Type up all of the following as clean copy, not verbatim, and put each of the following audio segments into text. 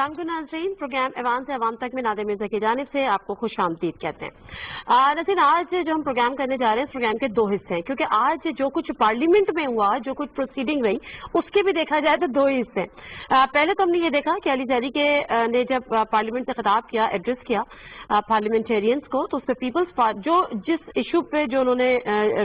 नाज़रीन, प्रोग्राम ऐवान से अवाम तक में नादिर मिर्जा की जानिब से आपको खुश आमदीद कहते हैं। नाज़रीन, आज जो हम प्रोग्राम करने जा रहे हैं, इस प्रोग्राम के दो हिस्से हैं, क्योंकि आज जो कुछ पार्लियामेंट में हुआ, जो कुछ प्रोसीडिंग रही, उसके भी देखा जाए तो दो ही हिस्से हैं। पहले तो हमने ये देखा कि अली जैदी ने जब पार्लियामेंट से खिताब किया, एड्रेस किया पार्लियामेंटेरियंस को, तो उस पर पीपल्स पार्टी जो जिस इशू पे जो उन्होंने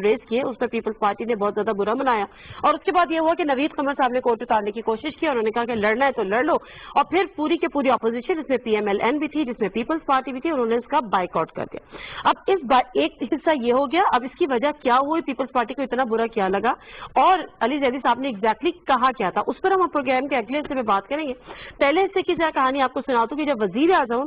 रेज किए, उस पर पीपल्स पार्टी ने बहुत ज्यादा बुरा मनाया। और उसके बाद ये हुआ कि नवीद कमर साहब ने कोर्ट उतारने की कोशिश की, उन्होंने कहा कि लड़ना है तो लड़ लो, और फिर पूरी की पूरी अपोजिशन, जिसमें PMLN भी थी, जिसमें पीपल्स पार्टी भी थी, उन्होंने इसका बाइकआउट कर दिया। अब एक हिस्सा ये हो गया। अब इसकी वजह क्या हुई, पीपल्स पार्टी को इतना बुरा क्या लगा, और अली जैदी साहब ने एग्जैक्टली कहा क्या था, उस पर हम प्रोग्राम के अगले हिस्से में बात करेंगे। पहले हिस्से की कहानी आपको सुनाता हूं कि जब वजीर आजम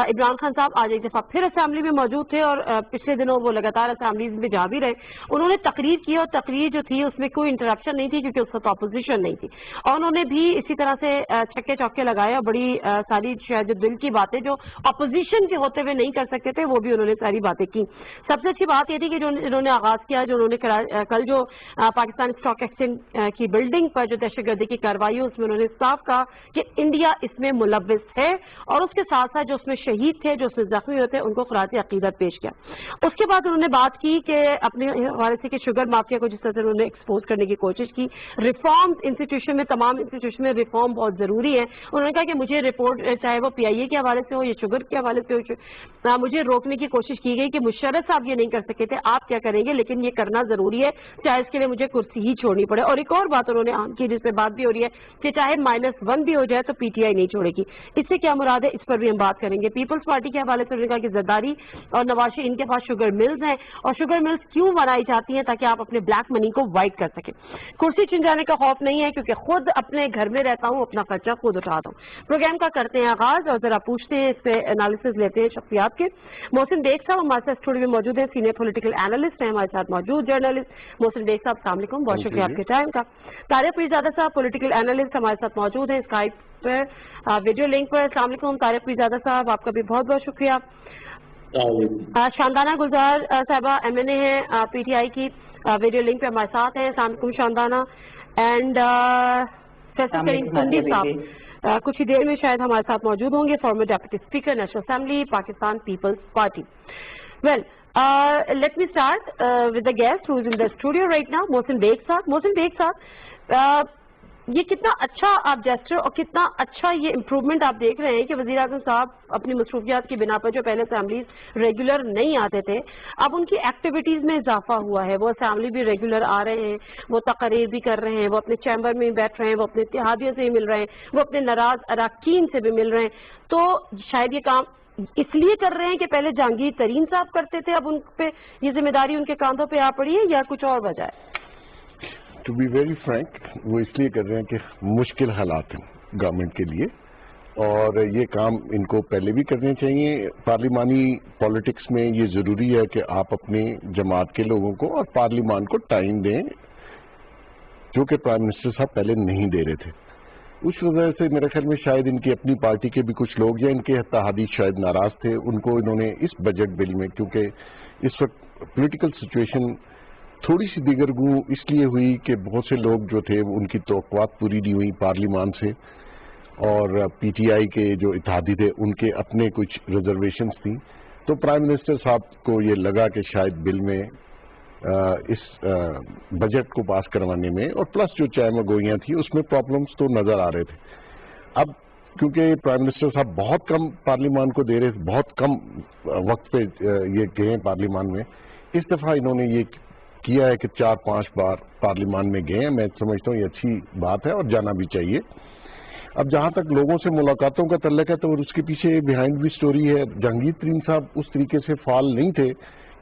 इमरान खान साहब आज एक दफा फिर असेंबली में मौजूद थे, और पिछले दिनों वो लगातार असेंबली में जा भी रहे, उन्होंने तकरीर की, और तकरीर जो थी उसमें कोई इंटरप्शन नहीं थी, क्योंकि उसका तो अपोजिशन नहीं थी, और उन्होंने भी इसी तरह से छक्के चौके लगाए, और बड़ी सारी शायद दिल की बातें जो अपोजिशन के होते हुए नहीं कर सकते थे, वो भी उन्होंने सारी बातें की। सबसे अच्छी बात ये थी कि जो इन्होंने आगाज किया, जो उन्होंने कल जो पाकिस्तान स्टॉक एक्सचेंज की बिल्डिंग पर जो दहशतगर्दी की कार्रवाई, उसमें उन्होंने साफ कहा कि इंडिया इसमें मुलव्विस है, और उसके साथ साथ जो उसमें शहीद थे, जो उसमें जख्मी होते, उनको खराज अकीदत पेश किया। उसके बाद उन्होंने बात की कि अपने हवाले से कि शुगर माफिया को जिस तरह से उन्होंने एक्सपोज करने की कोशिश की, रिफॉर्म इंस्टीट्यूशन में, तमाम इंस्टीट्यूशन में रिफॉर्म बहुत जरूरी है। उन्होंने कहा कि मुझे रिपोर्ट, चाहे वो PIA के हवाले से हो या शुगर के हवाले से हो, मुझे रोकने की कोशिश की गई कि मुशर्रफ साहब ये नहीं कर सके थे, आप क्या करेंगे, लेकिन ये करना जरूरी है, चाहे इसके लिए मुझे कुर्सी ही छोड़नी पड़े। और एक और बात उन्होंने आम की, जिस पे बात भी हो रही है कि चाहे -1 भी हो जाए तो PTI नहीं छोड़ेगी। इससे क्या मुराद है, इस पर भी हम बात करेंगे। पीपल्स पार्टी के हवाले से उन्होंने कहा कि जरदारी और नवाशी, इनके पास शुगर मिल्स हैं, और शुगर मिल्स क्यों बनाई जाती हैं, ताकि आप अपने ब्लैक मनी को वाइट कर सके। कुर्सी छिन जाने का खौफ नहीं है, क्योंकि खुद अपने घर में रहता हूँ, अपना खर्चा खुद उठाता हूँ। प्रोग्राम का करते हैं आगाज, और जरा पूछते हैं, इस पे एनालिसिस लेते हैं शख्सियात के। मोहसिन बेग साहब हमारे साथ स्टूडियो में मौजूद हैं, सीनियर पॉलिटिकल एनालिस्ट हैं हमारे साथ मौजूद, जर्नलिस्ट। मोहसिन बेग साहब, अस्सलाम वालेकुम, बहुत शुक्रिया आपके टाइम का। तारिक पीरजादा साहब, पॉलिटिकल एनालिस्ट, हमारे साथ मौजूद हैं स्काइप पर, वीडियो लिंक पर। अस्सलाम वालेकुम तारिक पीरजादा साहब, आपका भी बहुत बहुत शुक्रिया। शानदाना गुलजार साहबा MNA हैं PTI की, वीडियो लिंक पे हमारे साथ हैं। अस्सलाम वालेकुम शानदाना। एंड फैसल करीम सुन्नी साहब कुछ ही देर में शायद हमारे साथ मौजूद होंगे, former deputy speaker National Assembly Pakistan Peoples Party. Well, let me start with the guest who is in the studio right now, Mohsin Baig साहब। मोहसिन बेग साहब, ये कितना अच्छा आप जेस्चर और कितना अच्छा ये इम्प्रूवमेंट आप देख रहे हैं कि वज़ीर आज़म साहब अपनी मसरूफियात की बिना पर, जो पहले असेंबलीज रेगुलर नहीं आते थे, अब उनकी एक्टिविटीज में इजाफा हुआ है। वो असेंबली भी रेगुलर आ रहे हैं, वो तकरीर भी कर रहे हैं, वो अपने चैम्बर में बैठ रहे हैं, वो अपने इत्तेहादियों से भी मिल रहे हैं, वो अपने नाराज अरकान से भी मिल रहे हैं। तो शायद ये काम इसलिए कर रहे हैं कि पहले जहांगीर तरीन साहब करते थे, अब उन पे ये जिम्मेदारी उनके कांधों पे आ पड़ी है, या कुछ और वजह है? टू बी वेरी फ्रैंक, वो इसलिए कर रहे हैं कि मुश्किल हालात हैं गवर्नमेंट के लिए, और ये काम इनको पहले भी करने चाहिए। पार्लिमानी पॉलिटिक्स में ये ज़रूरी है कि आप अपने जमात के लोगों को और पार्लिमान को टाइम दें, जो कि प्राइम मिनिस्टर साहब पहले नहीं दे रहे थे। उस वजह से मेरे ख्याल में शायद इनकी अपनी पार्टी के भी कुछ लोग या इनके इत्तेहादी शायद नाराज थे, उनको इन्होंने इस बजट बिल में, क्योंकि इस वक्त पॉलिटिकल सिचुएशन थोड़ी सी दिगरगू इसलिए हुई कि बहुत से लोग जो थे उनकी तवक्कुआत पूरी नहीं हुई पार्लिमान से, और PTI के जो इत्तेहादी थे उनके अपने कुछ रिजर्वेशंस थी। तो प्राइम मिनिस्टर साहब को ये लगा कि शायद बिल में इस बजट को पास करवाने में, और प्लस जो चाय गोइयाँ थी उसमें प्रॉब्लम्स तो नजर आ रहे थे। अब क्योंकि प्राइम मिनिस्टर साहब बहुत कम पार्लिमान को दे रहे थे, बहुत कम वक्त पे ये गए पार्लिमान में, इस दफा इन्होंने ये किया है कि 4-5 बार पार्लिमान में गए हैं। मैं समझता हूँ ये अच्छी बात है और जाना भी चाहिए। अब जहां तक लोगों से मुलाकातों का तल्लक है, तो उसके पीछे बिहाइंड भी स्टोरी है। जहांगीर तरीन साहब उस तरीके से फाल नहीं थे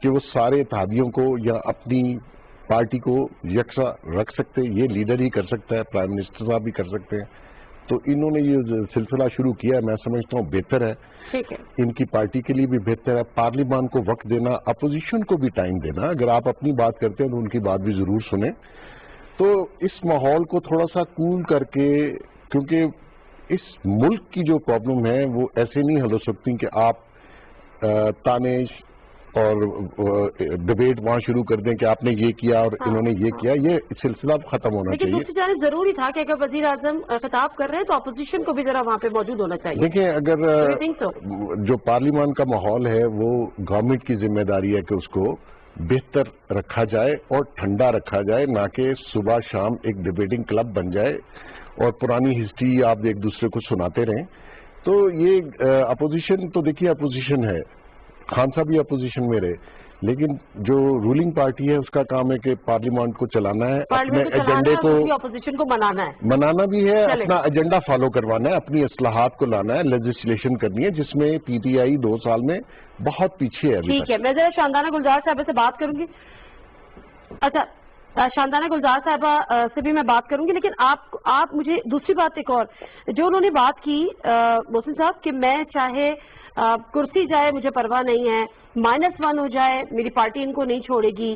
कि वो सारे इत्तेहादियों को या अपनी पार्टी को यकसा रख सकते, ये लीडर ही कर सकता है, प्राइम मिनिस्टर साहब भी कर सकते हैं। तो इन्होंने ये सिलसिला शुरू किया है, मैं समझता हूँ बेहतर है, ठीक है, इनकी पार्टी के लिए भी बेहतर है। पार्लिमान को वक्त देना, अपोजिशन को भी टाइम देना। अगर आप अपनी बात करते हैं तो उनकी बात भी जरूर सुने। तो इस माहौल को थोड़ा सा कूल करके, क्योंकि इस मुल्क की जो प्रॉब्लम है वो ऐसे नहीं हल हो सकती कि आप ताने اور ڈبیٹ وہاں شروع کر دیں کہ آپ نے یہ کیا اور انہوں نے یہ کیا. یہ سلسلہ ختم ہونا لیکن چاہیے. دوسری جانب ضروری تھا کہ اگر وزیر اعظم خطاب کر رہے ہیں تو اپوزیشن کو بھی ذرا وہاں پہ موجود ہونا چاہیے. دیکھیں اگر جو پارلیمان کا ماحول ہے وہ گورنمنٹ کی ذمہ داری ہے کہ اس کو بہتر رکھا جائے اور ٹھنڈا رکھا جائے, نہ کہ صبح شام ایک ڈبیٹنگ کلب بن جائے اور پرانی ہسٹری آپ ایک دوسرے کو سناتے رہیں. تو یہ اپوزیشن تو دیکھیے اپوزیشن ہے, خان صاحب بھی اپوزیشن میں رہے, لیکن جو رولنگ پارٹی ہے اس کا کام ہے کہ پارلیمنٹ کو چلانا ہے, اپنے ایجنڈے کو اپوزیشن کو منانا بھی ہے, اپنا ایجنڈا فالو کروانا ہے, اپنی اصلاحات کو لانا ہے, لیجسلیشن کرنی ہے, جس میں پی ٹی آئی 2 سال میں بہت پیچھے ہے. ٹھیک ہے, میں ذرا شاندانہ گلزار صاحبہ سے بات کروں گی. اچھا, شاندانہ گلزار صاحبہ سے بھی میں بات کروں گی, لیکن آپ مجھے دوسری بات ایک اور جو انہوں نے بات کی محسن صاحب کہ میں چاہے کرسی جائے مجھے پرواہ نہیں ہے, -1 ہو جائے میری پارٹی ان کو نہیں چھوڑے گی,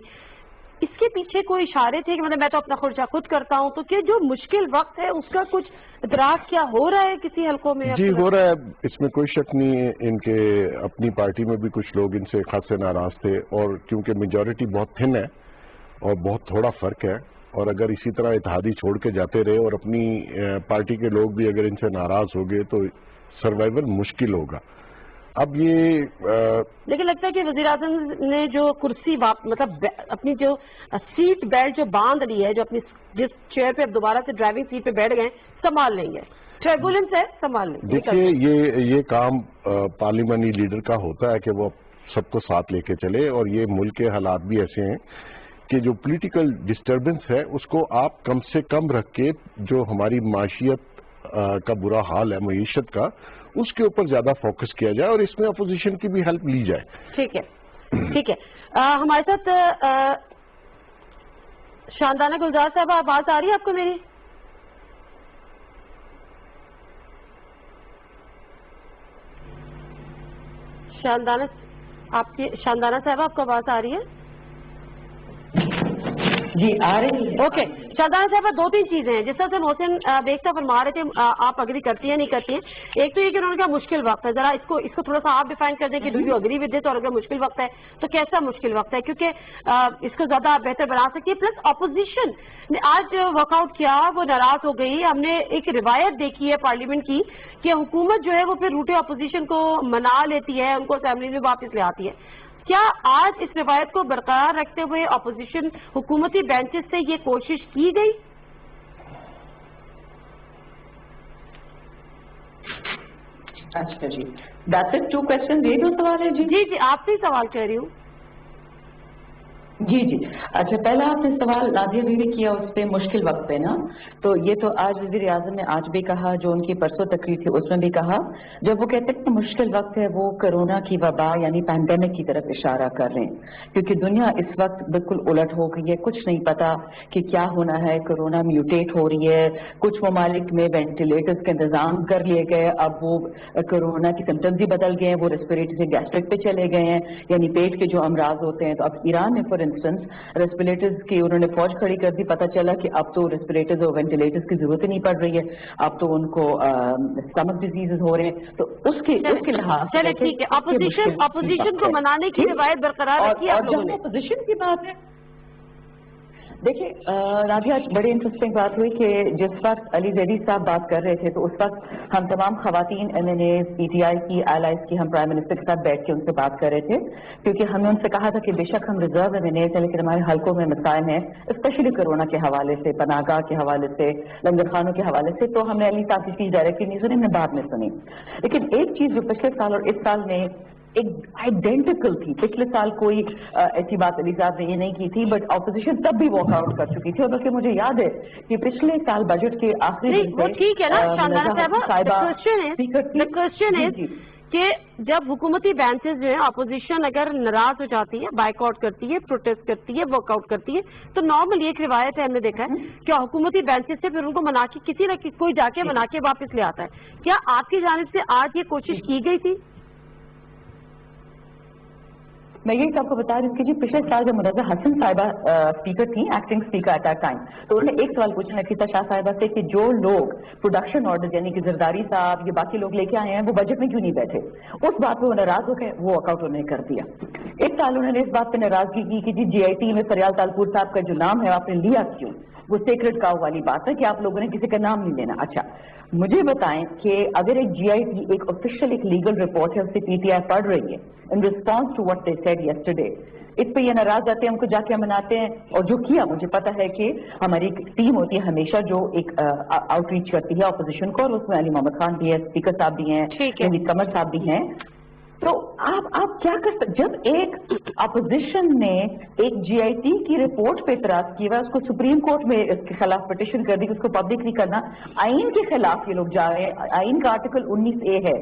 اس کے پیچھے کوئی اشارے تھے کہ مطلب میں تو اپنا خرچہ خود کرتا ہوں, تو کہ جو مشکل وقت ہے اس کا کچھ ادراک کیا ہو رہا ہے کسی حلقوں میں؟ جی ہو رہا ہے, اس میں کوئی شک نہیں ہے. ان کے اپنی پارٹی میں بھی کچھ لوگ ان سے خاصے ناراض تھے, اور کیونکہ میجورٹی بہت تھن ہے اور بہت تھوڑا فرق ہے, اور اگر اسی طرح اتحادی چھوڑ کے جاتے رہے اور اپنی پارٹی کے لوگ بھی اگر ان سے ناراض ہو گئے تو سروائیول مشکل ہوگا. اب یہ لیکن لگتا ہے کہ وزیر اعظم نے جو کرسی مطلب اپنی جو سیٹ بیلٹ جو باندھ لی ہے, جو اپنی جس چیئر پہ اب دوبارہ سے ڈرائیونگ سیٹ پہ بیٹھ گئے, سنبھال لیں گے, ٹربولنس ہے سنبھال لیں گے. دیکھیے یہ کام پارلیمانی لیڈر کا ہوتا ہے کہ وہ سب کو ساتھ لے کے چلے, اور یہ ملک کے حالات بھی ایسے ہیں کہ جو پولیٹیکل ڈسٹربنس ہے اس کو آپ کم سے کم رکھ کے, جو ہماری معاشیت کا برا حال ہے معیشت کا, اس کے اوپر زیادہ فوکس کیا جائے اور اس میں اپوزیشن کی بھی ہیلپ لی جائے. ٹھیک ہے, ٹھیک ہے. ہمارے ساتھ شاندانہ گلزار صاحب آواز آ رہی ہے آپ کو میری؟ شاندانہ صاحب آپ کو آواز آ رہی ہے؟ جی آ رہی ہے. اوکے, شاندانہ صاحبہ 2-3 چیزیں ہیں جس طرح سے محسن بیگتا فرما رہے تھے, آپ اگری کرتی ہیں نہیں کرتی ہیں. ایک تو یہ کہ انہوں نے کہا مشکل وقت ہے, ذرا اس کو تھوڑا سا آپ ڈیفائن کر دیں کہ do you agree with it, اور اگر مشکل وقت ہے تو کیسا مشکل وقت ہے, کیونکہ اس کو زیادہ آپ بہتر بنا سکتی ہے. پلس اپوزیشن نے آج ورک آؤٹ کیا, وہ ناراض ہو گئی. ہم نے ایک روایت دیکھی ہے پارلیمنٹ کی کہ حکومت جو ہے وہ پھر روٹے اپوزیشن کو منا لیتی ہے, ان کو اسمبلی میں واپس لے آتی ہے. کیا آج اس روایت کو برقرار رکھتے ہوئے اپوزیشن حکومتی بینچز سے یہ کوشش کی گئی؟ اچھا جی, that's it, 2 questions, یہ 2 سوال ہے. جی جی آپ سے سوال کہہ رہی ہوں. جی جی, اچھا پہلا آپ نے سوال نادیہ بی نے کیا اس پہ مشکل وقت پہ نا, تو یہ تو آج وزیر اعظم نے آج بھی کہا, جو ان کی پرسوں تقریر تھی اس میں بھی کہا, جب وہ کہتے ہیں کہ مشکل وقت ہے وہ کرونا کی وبا یعنی پینڈیمک کی طرف اشارہ کر رہے ہیں, کیونکہ دنیا اس وقت بالکل الٹ ہو گئی ہے, کچھ نہیں پتا کہ کیا ہونا ہے. کرونا میوٹیٹ ہو رہی ہے, کچھ ممالک میں وینٹیلیٹرز کا انتظام کر لیے گئے, اب وہ کرونا کی سمٹمز ہی بدل گئے ہیں, وہ ریسپریٹری سے گیسٹرک پہ چلے گئے ہیں, یعنی پیٹ کے جو امراض ہوتے ہیں. تو اب ایران میں فار انسٹنس ریسپریٹرز کی انہوں نے فوج کھڑی کر دی, پتہ چلا کہ اب تو ریسپریٹرز اور وینٹیلیٹرز کی ضرورت ہی نہیں پڑ رہی ہے, اب تو ان کو اسٹمک ڈیزیز ہو رہے ہیں. تو اس کے لحاظ چلے ٹھیک ہے, اپوزیشن کو منانے کی روایت برقرار رکھی آپ لوگوں نے. اپوزیشن کی بات ہے, دیکھیے نادیہ بڑی انٹرسٹنگ بات ہوئی کہ جس وقت علی زیدی صاحب بات کر رہے تھے تو اس وقت ہم تمام خواتین M N A P T I کی ایلائز کی ہم پرائم منسٹر کے ساتھ بیٹھ کے ان سے بات کر رہے تھے, کیونکہ ہم نے ان سے کہا تھا کہ بے شک ہم ریزرو ایم این اے ہیں لیکن ہمارے حلقوں میں مسائل ہیں, اسپیشلی کرونا کے حوالے سے, پناہ گاہ کے حوالے سے, لنگر خانوں کے حوالے سے. تو ہم نے علی صاحب کی چیز ڈائریکٹلی نہیں سنی, ہم نے بعد میں سنی. لیکن ایک چیز جو پچھلے سال اور اس سال میں ایک آئیڈینٹیکل تھی, پچھلے سال کوئی ایسی بات علی صاحب نے یہ نہیں کی تھی, بٹ اپوزیشن تب بھی واک آؤٹ کر چکی تھی. اور بلکہ مجھے یاد ہے کہ پچھلے سال بجٹ کے آخری دن وہ ٹھیک ہے نا شاندانہ صاحبہ, کوشچن ہے کہ جب حکومتی بینچز جو ہیں اپوزیشن اگر ناراض ہو جاتی ہے, بائیک آؤٹ کرتی ہے, پروٹیسٹ کرتی ہے, ورک آؤٹ کرتی ہے, تو نارمل ایک روایت ہے, ہم نے دیکھا ہے کہ حکومتی بینچز سے پھر ان کو منا کے کسی نہ کوئی جا کے منا کے واپس لے آتا ہے. کیا آپ کی جانب سے آج یہ کوشش کی گئی تھی؟ मैं यही तो आपको बता रही हूँ कि जी पिछले साल जब मुनव्वर हसन साहिबा स्पीकर थी, acting speaker at that time, तो उन्होंने एक सवाल पूछा नफीसा शाह साहिबा से कि जो लोग प्रोडक्शन ऑर्डर यानी कि जरदारी साहब ये बाकी लोग लेके आए हैं वो बजट में क्यों नहीं बैठे। उस बात पे वो नाराज हो गए, वो वॉकआउट उन्होंने कर दिया। इस साल उन्होंने इस बात पे नाराजगी की कि जी GIT में फरियाल तालपुर साहब का जो नाम है आपने लिया क्यों। वो सेक्रेट काउ वाली बात है कि आप लोगों ने किसी का नाम नहीं लेना। अच्छा मुझे बताएं कि अगर एक GIT एक ऑफिशियल एक लीगल रिपोर्ट है उससे PTI पढ़ रही है in response to what they said yesterday, इस पे ये नाराज आते हैं, हमको जाके मनाते हैं। और जो किया, मुझे पता है कि हमारी एक टीम होती है हमेशा जो एक आउटरीच करती है अपोजिशन को, और उसमें अली मोहम्मद खान भी है, स्पीकर साहब भी हैं, नवीद कमर साहब भी हैं। तो आप क्या कर सकते, जब एक अपोजिशन ने एक GIT की रिपोर्ट पे इतराज किया, उसको सुप्रीम कोर्ट में इसके खिलाफ पिटिशन कर दी कि उसको पब्लिक नहीं करना, आइन के खिलाफ ये लोग जा रहे हैं। आइन का आर्टिकल 19A है,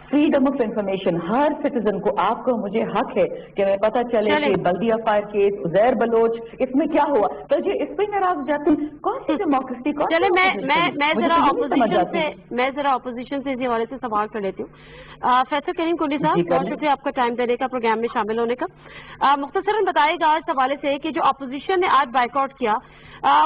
freedom of information, her citizen को, आपको मुझे हक है कि मैं पता चले कि बल्दिया फायर केस, उजैर बलोच, इसमें क्या हुआ, तो ये इस पे नाराज हो जाते हैं। कौन सी डेमोक्रेसी, कौन चले मैं जरा ऑपोजिशन से इसी हवाले से सवाल कर लेती हूँ। फैसल करीम कुंडी साहब, बहुत शुक्रिया आपका टाइम देने का, प्रोग्राम में शामिल होने का। मुख्तसरन बताइएगा आज हवाले से कि जो अपोजिशन ने आज बाइकआउट किया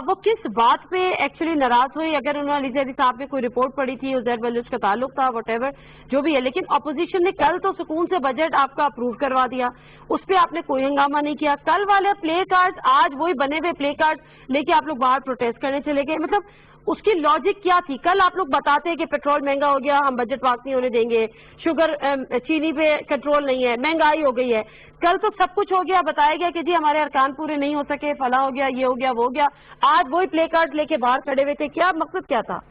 वो किस बात पे एक्चुअली नाराज हुई। अगर उन्होंने अली ज़ैदी साहब ने कोई रिपोर्ट पढ़ी थी, उज़ैर बलूच का ताल्लुक था, वटेवर जो भी है, लेकिन अपोजिशन ने कल तो सुकून से बजट आपका अप्रूव करवा दिया, उस पर आपने कोई हंगामा नहीं किया। कल वाले प्ले कार्ड, आज वही बने हुए प्ले कार्ड लेके आप लोग बाहर प्रोटेस्ट करने चले गए। मतलब उसकी लॉजिक क्या थी? कल आप लोग बताते हैं कि पेट्रोल महंगा हो गया, हम बजट पास नहीं होने देंगे, शुगर चीनी पे कंट्रोल नहीं है, महंगाई हो गई है। कल तो सब कुछ हो गया, बताया गया कि जी हमारे अरकान पूरे नहीं हो सके, फला हो गया, ये हो गया, वो हो गया। आज वही प्ले कार्ड लेके बाहर खड़े हुए थे, क्या मकसद क्या था?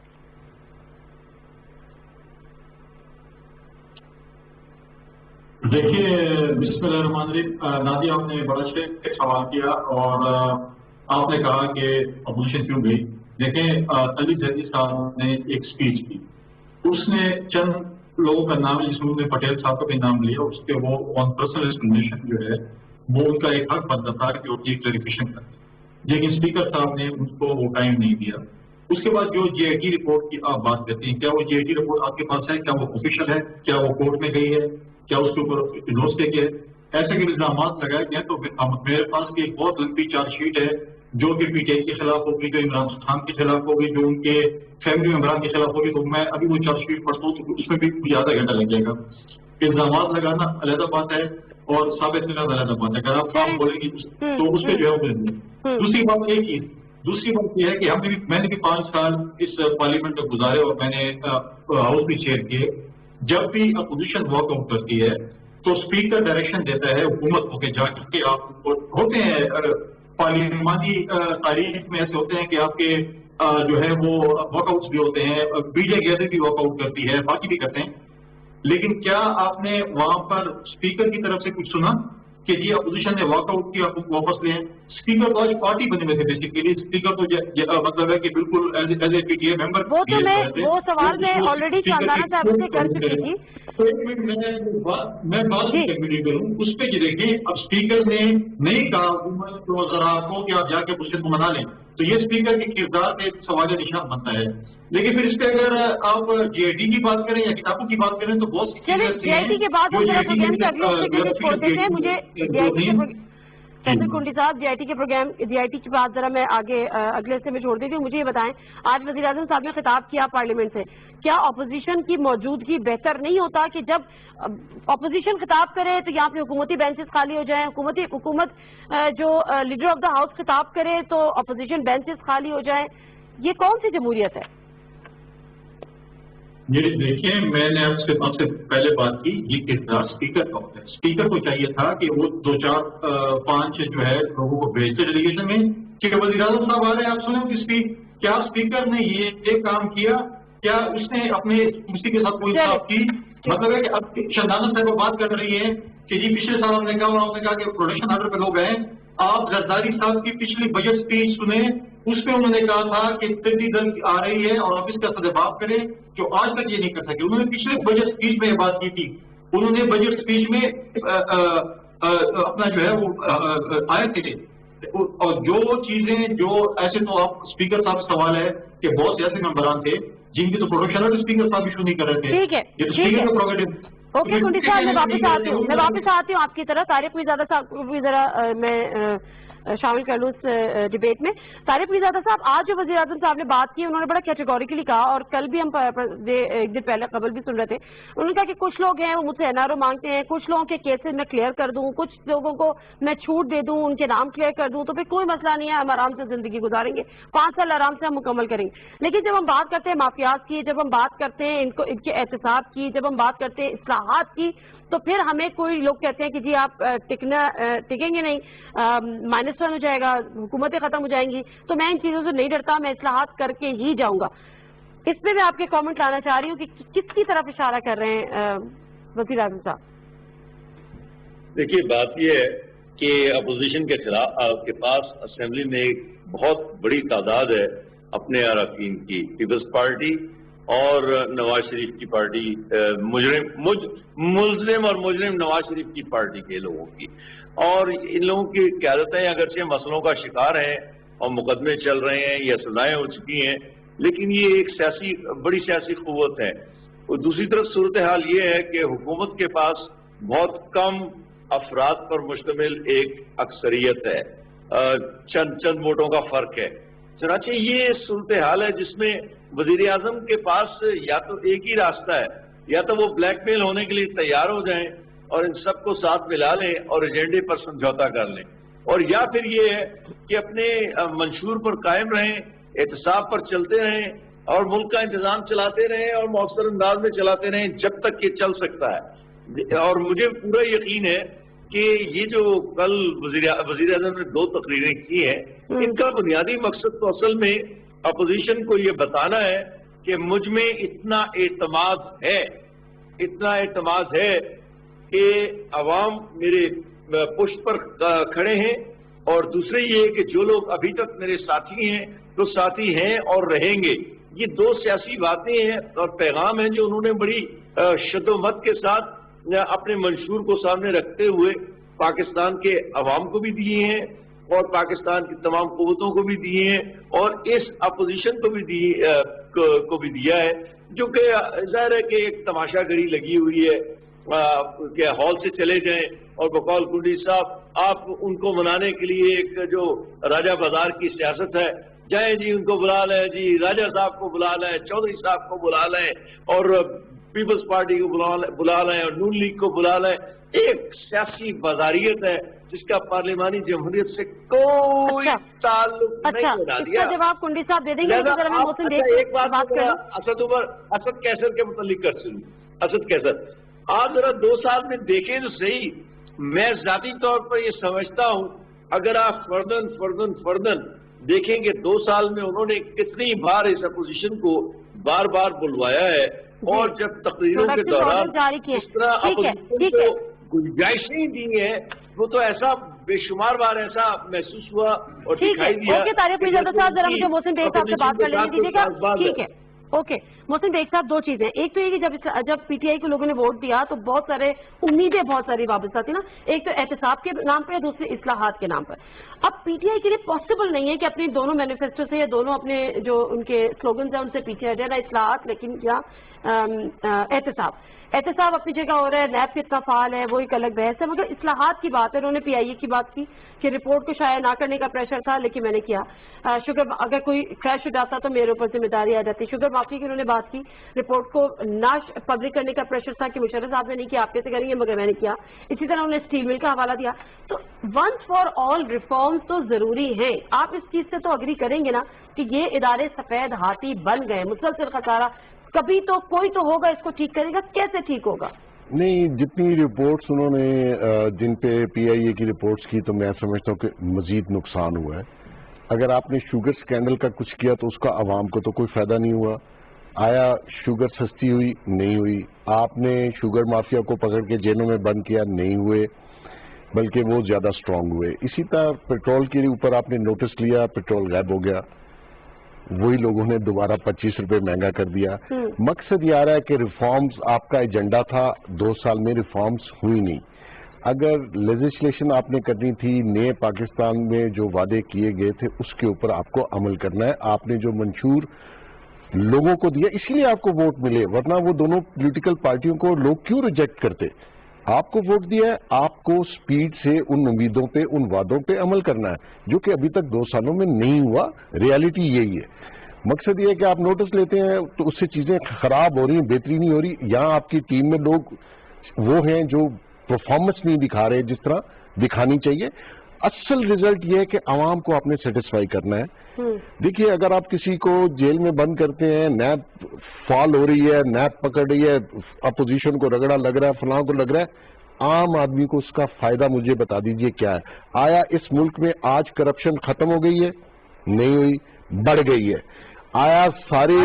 देखिए बिस्मिल्लाहिर्रहमानिर्रहीम, नादिया आपने बड़ा अच्छा सवाल किया और आपने कहा कि अपोजिशन क्यों गई। देखें अली ज़ैदी साहब ने एक स्पीच की, उसने चंद लोगों का नाम, जिसमें उन्होंने पटेल साहब का भी नाम लिया, उसके वो ऑन पर्सनल डिस्क्रिमिनेशन जो है वो उनका एक हक बनता था कि वो क्लैरिफिकेशन करें, लेकिन स्पीकर साहब ने उनको वो टाइम नहीं दिया। उसके बाद जो GIT रिपोर्ट की आप बात करती हैं, क्या वो GIT रिपोर्ट आपके पास है? क्या वो ऑफिशियल है? क्या वो कोर्ट में गई है? क्या उसके ऊपर इन्डोर्स किया है? ऐसे के इल्जाम लगाए गए तो मेरे पास भी एक बहुत लंबी चार्जशीट है जो कि PTI के खिलाफ होगी, जो इमरान खान के खिलाफ होगी, जो उनके फैमिली मेंबरान के खिलाफ होगी। तो मैं अभी वो चार्जशीट पढ़ता हूँ तो उसमें भी मुझे आधा घंटा लग जाएगा। इल्जाम लगाना अलग बात है और साबित करना अलग बात है। अगर आप काम बोलेंगे तो उस पर जो है वो दूसरी बात एक ही, दूसरी बात यह है कि मैंने भी 5 साल इस पार्लियामेंट में गुजारे और मैंने हाउस भी चेयर किए। जब भी अपोजिशन वॉकआउट करती है तो स्पीकर डायरेक्शन देता है हुकूमत को कि जाके आप होते हैं पार्लियामानी तारीख में ऐसे होते हैं कि आपके जो है वो वॉकआउट्स भी होते हैं, BJ गैदर भी वॉकआउट करती है, बाकी भी करते हैं। लेकिन क्या आपने वहां पर स्पीकर की तरफ से कुछ सुना कि जी अपोजिशन ने वॉकआउट किया, आपको वापस लें? स्पीकर तो आज पार्टी बने हुए थे बेसिकली। स्पीकर तो मतलब है कि बिल्कुल एज ए PTI मेंबर। वो सवाल मैं ऑलरेडी शानदाना साहब से कर चुकी थी। तो एक मिनट मैं बात कंटिन्यू करूँ उस पर। ये देखिए, अब स्पीकर ने नहीं कहा हुकूमत को जरा आपको कि आप जाके अपोजिशन को मना लें, तो ये स्पीकर के किरदार पे सवाल निशान बनता है। लेकिन फिर इस पे अगर आप GIT की बात करें या किताबों की बात करें तो बहुत सी चीजें GIT के बाद छोड़ देते हैं। मुझे फैसल कुंडी साहब, GIT के प्रोग्राम, GIT की बात जरा मैं आगे अगले हिस्से में छोड़ देती हूँ। मुझे ये बताएं, आज वज़ीर आज़म साहब ने खिताब किया पार्लियामेंट से, क्या अपोजिशन की मौजूदगी बेहतर नहीं होता कि जब अपोजिशन खिताब करे तो यहाँ पे हुकूमती बेंचेस खाली हो जाएं, हुकूमत जो लीडर ऑफ द हाउस खिताब करे तो अपोजिशन बेंचेस खाली हो जाएं? ये कौन सी जमहूरियत है? ये देखिए, मैंने आपसे पहले बात की, ये किरदार स्पीकर का होता है। स्पीकर को चाहिए था कि वो 2, 4, 5 जो है लोगों को भेजते डेलीगेशन में कि वज़ीर आज़म साहब आ रहे हैं, आप सुने उनकी स्पीच। क्या स्पीकर ने ये काम किया? क्या उसने अपने किसी के साथ कोई इंसाफ की? मतलब है कि अब शानदाना साहब बात कर रही है कि जी पिछले साल हमने कहा कि प्रोडक्शन ऑर्डर पे लोग गए। आप जरदारी साहब की पिछली बजट स्पीच सुने, उसमें उन्होंने कहा था कि टिड्डी दल आ रही है और आप इसका सदभाव करें, जो आज तक ये नहीं कर सके। उन्होंने पिछले बजट स्पीच में बात की थी। उन्होंने बजट स्पीच में अपना जो है वो आए थे। और जो चीजें जो ऐसे, तो आप स्पीकर साहब सवाल है कि बहुत से ऐसे मेंबरान थे जिनकी तो प्रोडक्शन स्पीकर साहब इशू नहीं कर रहे थे। ठीक है, ये तो स्पीकर का प्रोगेटिव। ओके कुंडी साहब, मैं वापस आती हूँ आपकी तरफ। तारिक मीरजादा साहब को भी जरा मैं शामिल कर लूँ इस डिबेट में। तारिक मीरजादा साहब, आज जो वज़ीर आज़म साहब ने बात की, उन्होंने बड़ा कैटेगोरिकली कहा, और कल भी हम एक दिन पहले खबर भी सुन रहे थे, उन्होंने कहा कि कुछ लोग हैं वो मुझसे एनआरओ मांगते हैं, कुछ लोगों के केसेस मैं क्लियर कर दूं, कुछ लोगों को मैं छूट दे दूं, उनके नाम क्लियर कर दूं, तो फिर कोई मसला नहीं है, हम आराम से जिंदगी गुजारेंगे, 5 साल आराम से हम मुकम्मल करेंगे। लेकिन जब हम बात करते हैं माफियाज की, जब हम बात करते हैं इनके एहतसाब की, जब हम बात करते हैं इस्लाहात की, तो फिर हमें कोई लोग कहते हैं कि जी आप टिकेंगे नहीं, -1 हो जाएगा, हुकूमतें खत्म हो जाएंगी। तो मैं इन चीजों से नहीं डरता, मैं इस्लाहात करके ही जाऊंगा। इस पे मैं आपके कमेंट लाना चाह रही हूँ कि किसकी तरफ इशारा कर रहे हैं वज़ीर आज़म साहब? देखिए, बात यह है कि अपोजिशन के खिलाफ आपके पास असेंबली में एक बहुत बड़ी तादाद है अपने अरकान की, पीपल्स पार्टी और नवाज शरीफ की पार्टी, मुल्जिम और मुजरिम नवाज शरीफ की पार्टी के लोगों की, और इन लोगों की क़यादतें अगरचे मसलों का शिकार हैं और मुकदमे चल रहे हैं या सजाएं हो चुकी हैं, लेकिन ये एक बड़ी सियासी क़ुव्वत है। और दूसरी तरफ सूरत हाल ये है कि हुकूमत के पास बहुत कम अफराद पर मुश्तमिल एक अक्सरियत है, चंद वोटों का फर्क है। चनाचे ये सूरत हाल है जिसमें वजीर आजम के पास या तो एक ही रास्ता है, या तो वो ब्लैकमेल होने के लिए तैयार हो जाएं और इन सबको साथ मिला लें और एजेंडे पर समझौता कर लें, और या फिर ये है कि अपने मंशूर पर कायम रहें, एहतसाब पर चलते रहें और मुल्क का इंतजाम चलाते रहें और मौसर अंदाज में चलाते रहें जब तक ये चल सकता है। और मुझे पूरा यकीन है कि ये जो कल वज़ीर आज़म ने 2 तकरीरें की हैं, इनका बुनियादी मकसद तो असल में अपोजिशन को ये बताना है कि मुझ में इतना एतमाद है कि अवाम मेरे पुष्ट पर खड़े हैं, और दूसरे ये कि जो लोग अभी तक मेरे साथी हैं तो साथी हैं और रहेंगे। ये 2 सियासी बातें हैं और पैगाम हैं जो उन्होंने बड़ी शद्दोमत के साथ अपने मंशूर को सामने रखते हुए पाकिस्तान के अवाम को भी दिए हैं और पाकिस्तान की तमाम कुव्वतों को भी दिए हैं और इस अपोजिशन को भी दिया है, जो कि जाहिर है कि एक तमाशागरी लगी हुई है कि हॉल से चले जाएं और बकौल कुंडी साहब आप उनको मनाने के लिए एक जो राजा बाजार की सियासत है, जाए जी उनको बुला लें, जी राजा साहब को बुला लें, चौधरी साहब को बुला लें और पीपल्स पार्टी को बुला लें और नून लीग को बुला लें। एक सियासी बाजारियत है जिसका पार्लिमानी जमहूरियत से कोई ताल्लुक नहीं बना दिया। इसका जवाब कुंडी साहब दे देंगे। एक बात असद कैसर के मुतालिक कर सुनूं। असद कैसर आप जरा 2 साल में देखें तो सही, मैं जाती तौर पर ये समझता हूं अगर आप फर्दन देखेंगे 2 साल में उन्होंने कितनी बार इस अपोजिशन को बार बार बुलवाया है और जब तकरीरों के दौरान इस तरह अपोजिशन को गुंजाइशें दी है वो तो ऐसा बेशुमार बार ऐसा महसूस हुआ और दिखाई दिया। ओके तारिक मीरजादा साहब, जरा मुझे मोहसिन बेग साहब से बात कर लेने दीजिएगा। ठीक है, ओके मोहसिन बेग साहब, 2 चीजें। एक तो ये कि जब पीटीआई के लोगों ने वोट दिया तो बहुत सारे उम्मीदें बहुत सारी वापस आती ना, एक तो एहतसाब के नाम पर, दूसरे इस्लाहात के नाम पर। अब पीटीआई के लिए पॉसिबल नहीं है कि अपने दोनों मैनिफेस्टो से या दोनों अपने जो उनके स्लोगन है उनसे पीछे हटे, ना इस्लाहात लेकिन या एहतसाब अपनी जगह हो रहा है, नैब कितना फाल है वो एक अलग बहस है, मगर इस्लाहात की बात है। उन्होंने पीआईए की बात की कि रिपोर्ट को शायद ना करने का प्रेशर था लेकिन मैंने किया। शुगर अगर कोई क्रैश हो जाता तो मेरे ऊपर जिम्मेदारी आ जाती। शुगर माफी की उन्होंने बात की, रिपोर्ट को ना पब्लिक करने का प्रेशर था कि मुशर्रफ साहब ने नहीं किया, आप कैसे करेंगे, मगर मैंने किया। इसी तरह उन्होंने स्टील मिल का हवाला दिया। तो वंस फॉर ऑल रिफॉर्म्स तो जरूरी है। आप इस चीज से तो अग्री करेंगे ना कि ये इदारे सफेद हाथी बन गए, मुसलसल खसारा, कभी तो कोई तो होगा इसको ठीक करेगा, कैसे ठीक होगा? नहीं, जितनी रिपोर्ट्स उन्होंने जिन पे पीआईए की रिपोर्ट्स की तो मैं समझता हूँ कि मजीद नुकसान हुआ है। अगर आपने शुगर स्कैंडल का कुछ किया तो उसका आवाम को तो कोई फायदा नहीं हुआ। आया शुगर सस्ती हुई? नहीं हुई। आपने शुगर माफिया को पकड़ के जेलों में बंद किया? नहीं हुए, बल्कि वो ज्यादा स्ट्रांग हुए। इसी तरह पेट्रोल के ऊपर आपने नोटिस लिया, पेट्रोल गायब हो गया, वही लोगों ने दोबारा 25 रुपए महंगा कर दिया। मकसद ये आ रहा है कि रिफॉर्म्स आपका एजेंडा था, 2 साल में रिफॉर्म्स हुई नहीं। अगर लेजिस्लेशन आपने करनी थी, नए पाकिस्तान में जो वादे किए गए थे उसके ऊपर आपको अमल करना है। आपने जो मंशूर लोगों को दिया, इसलिए आपको वोट मिले, वरना वो दोनों पॉलिटिकल पार्टियों को लोग क्यों रिजेक्ट करते? आपको वोट दिया है, आपको स्पीड से उन उम्मीदों पे, उन वादों पे अमल करना है, जो कि अभी तक 2 सालों में नहीं हुआ। रियलिटी यही है। मकसद ये है कि आप नोटिस लेते हैं तो उससे चीजें खराब हो रही हैं, बेहतरी नहीं हो रही। यहाँ आपकी टीम में लोग वो हैं जो परफॉर्मेंस नहीं दिखा रहे जिस तरह दिखानी चाहिए। असल रिजल्ट ये है कि आवाम को आपने सेटिस्फाई करना है। देखिए, अगर आप किसी को जेल में बंद करते हैं, नैप फॉल हो रही है, नैप पकड़ रही है, अपोजिशन को रगड़ा लग रहा है, फलां को लग रहा है, आम आदमी को उसका फायदा मुझे बता दीजिए क्या है? आया इस मुल्क में आज करप्शन खत्म हो गई है? नहीं हुई, बढ़ गई है। आया सारे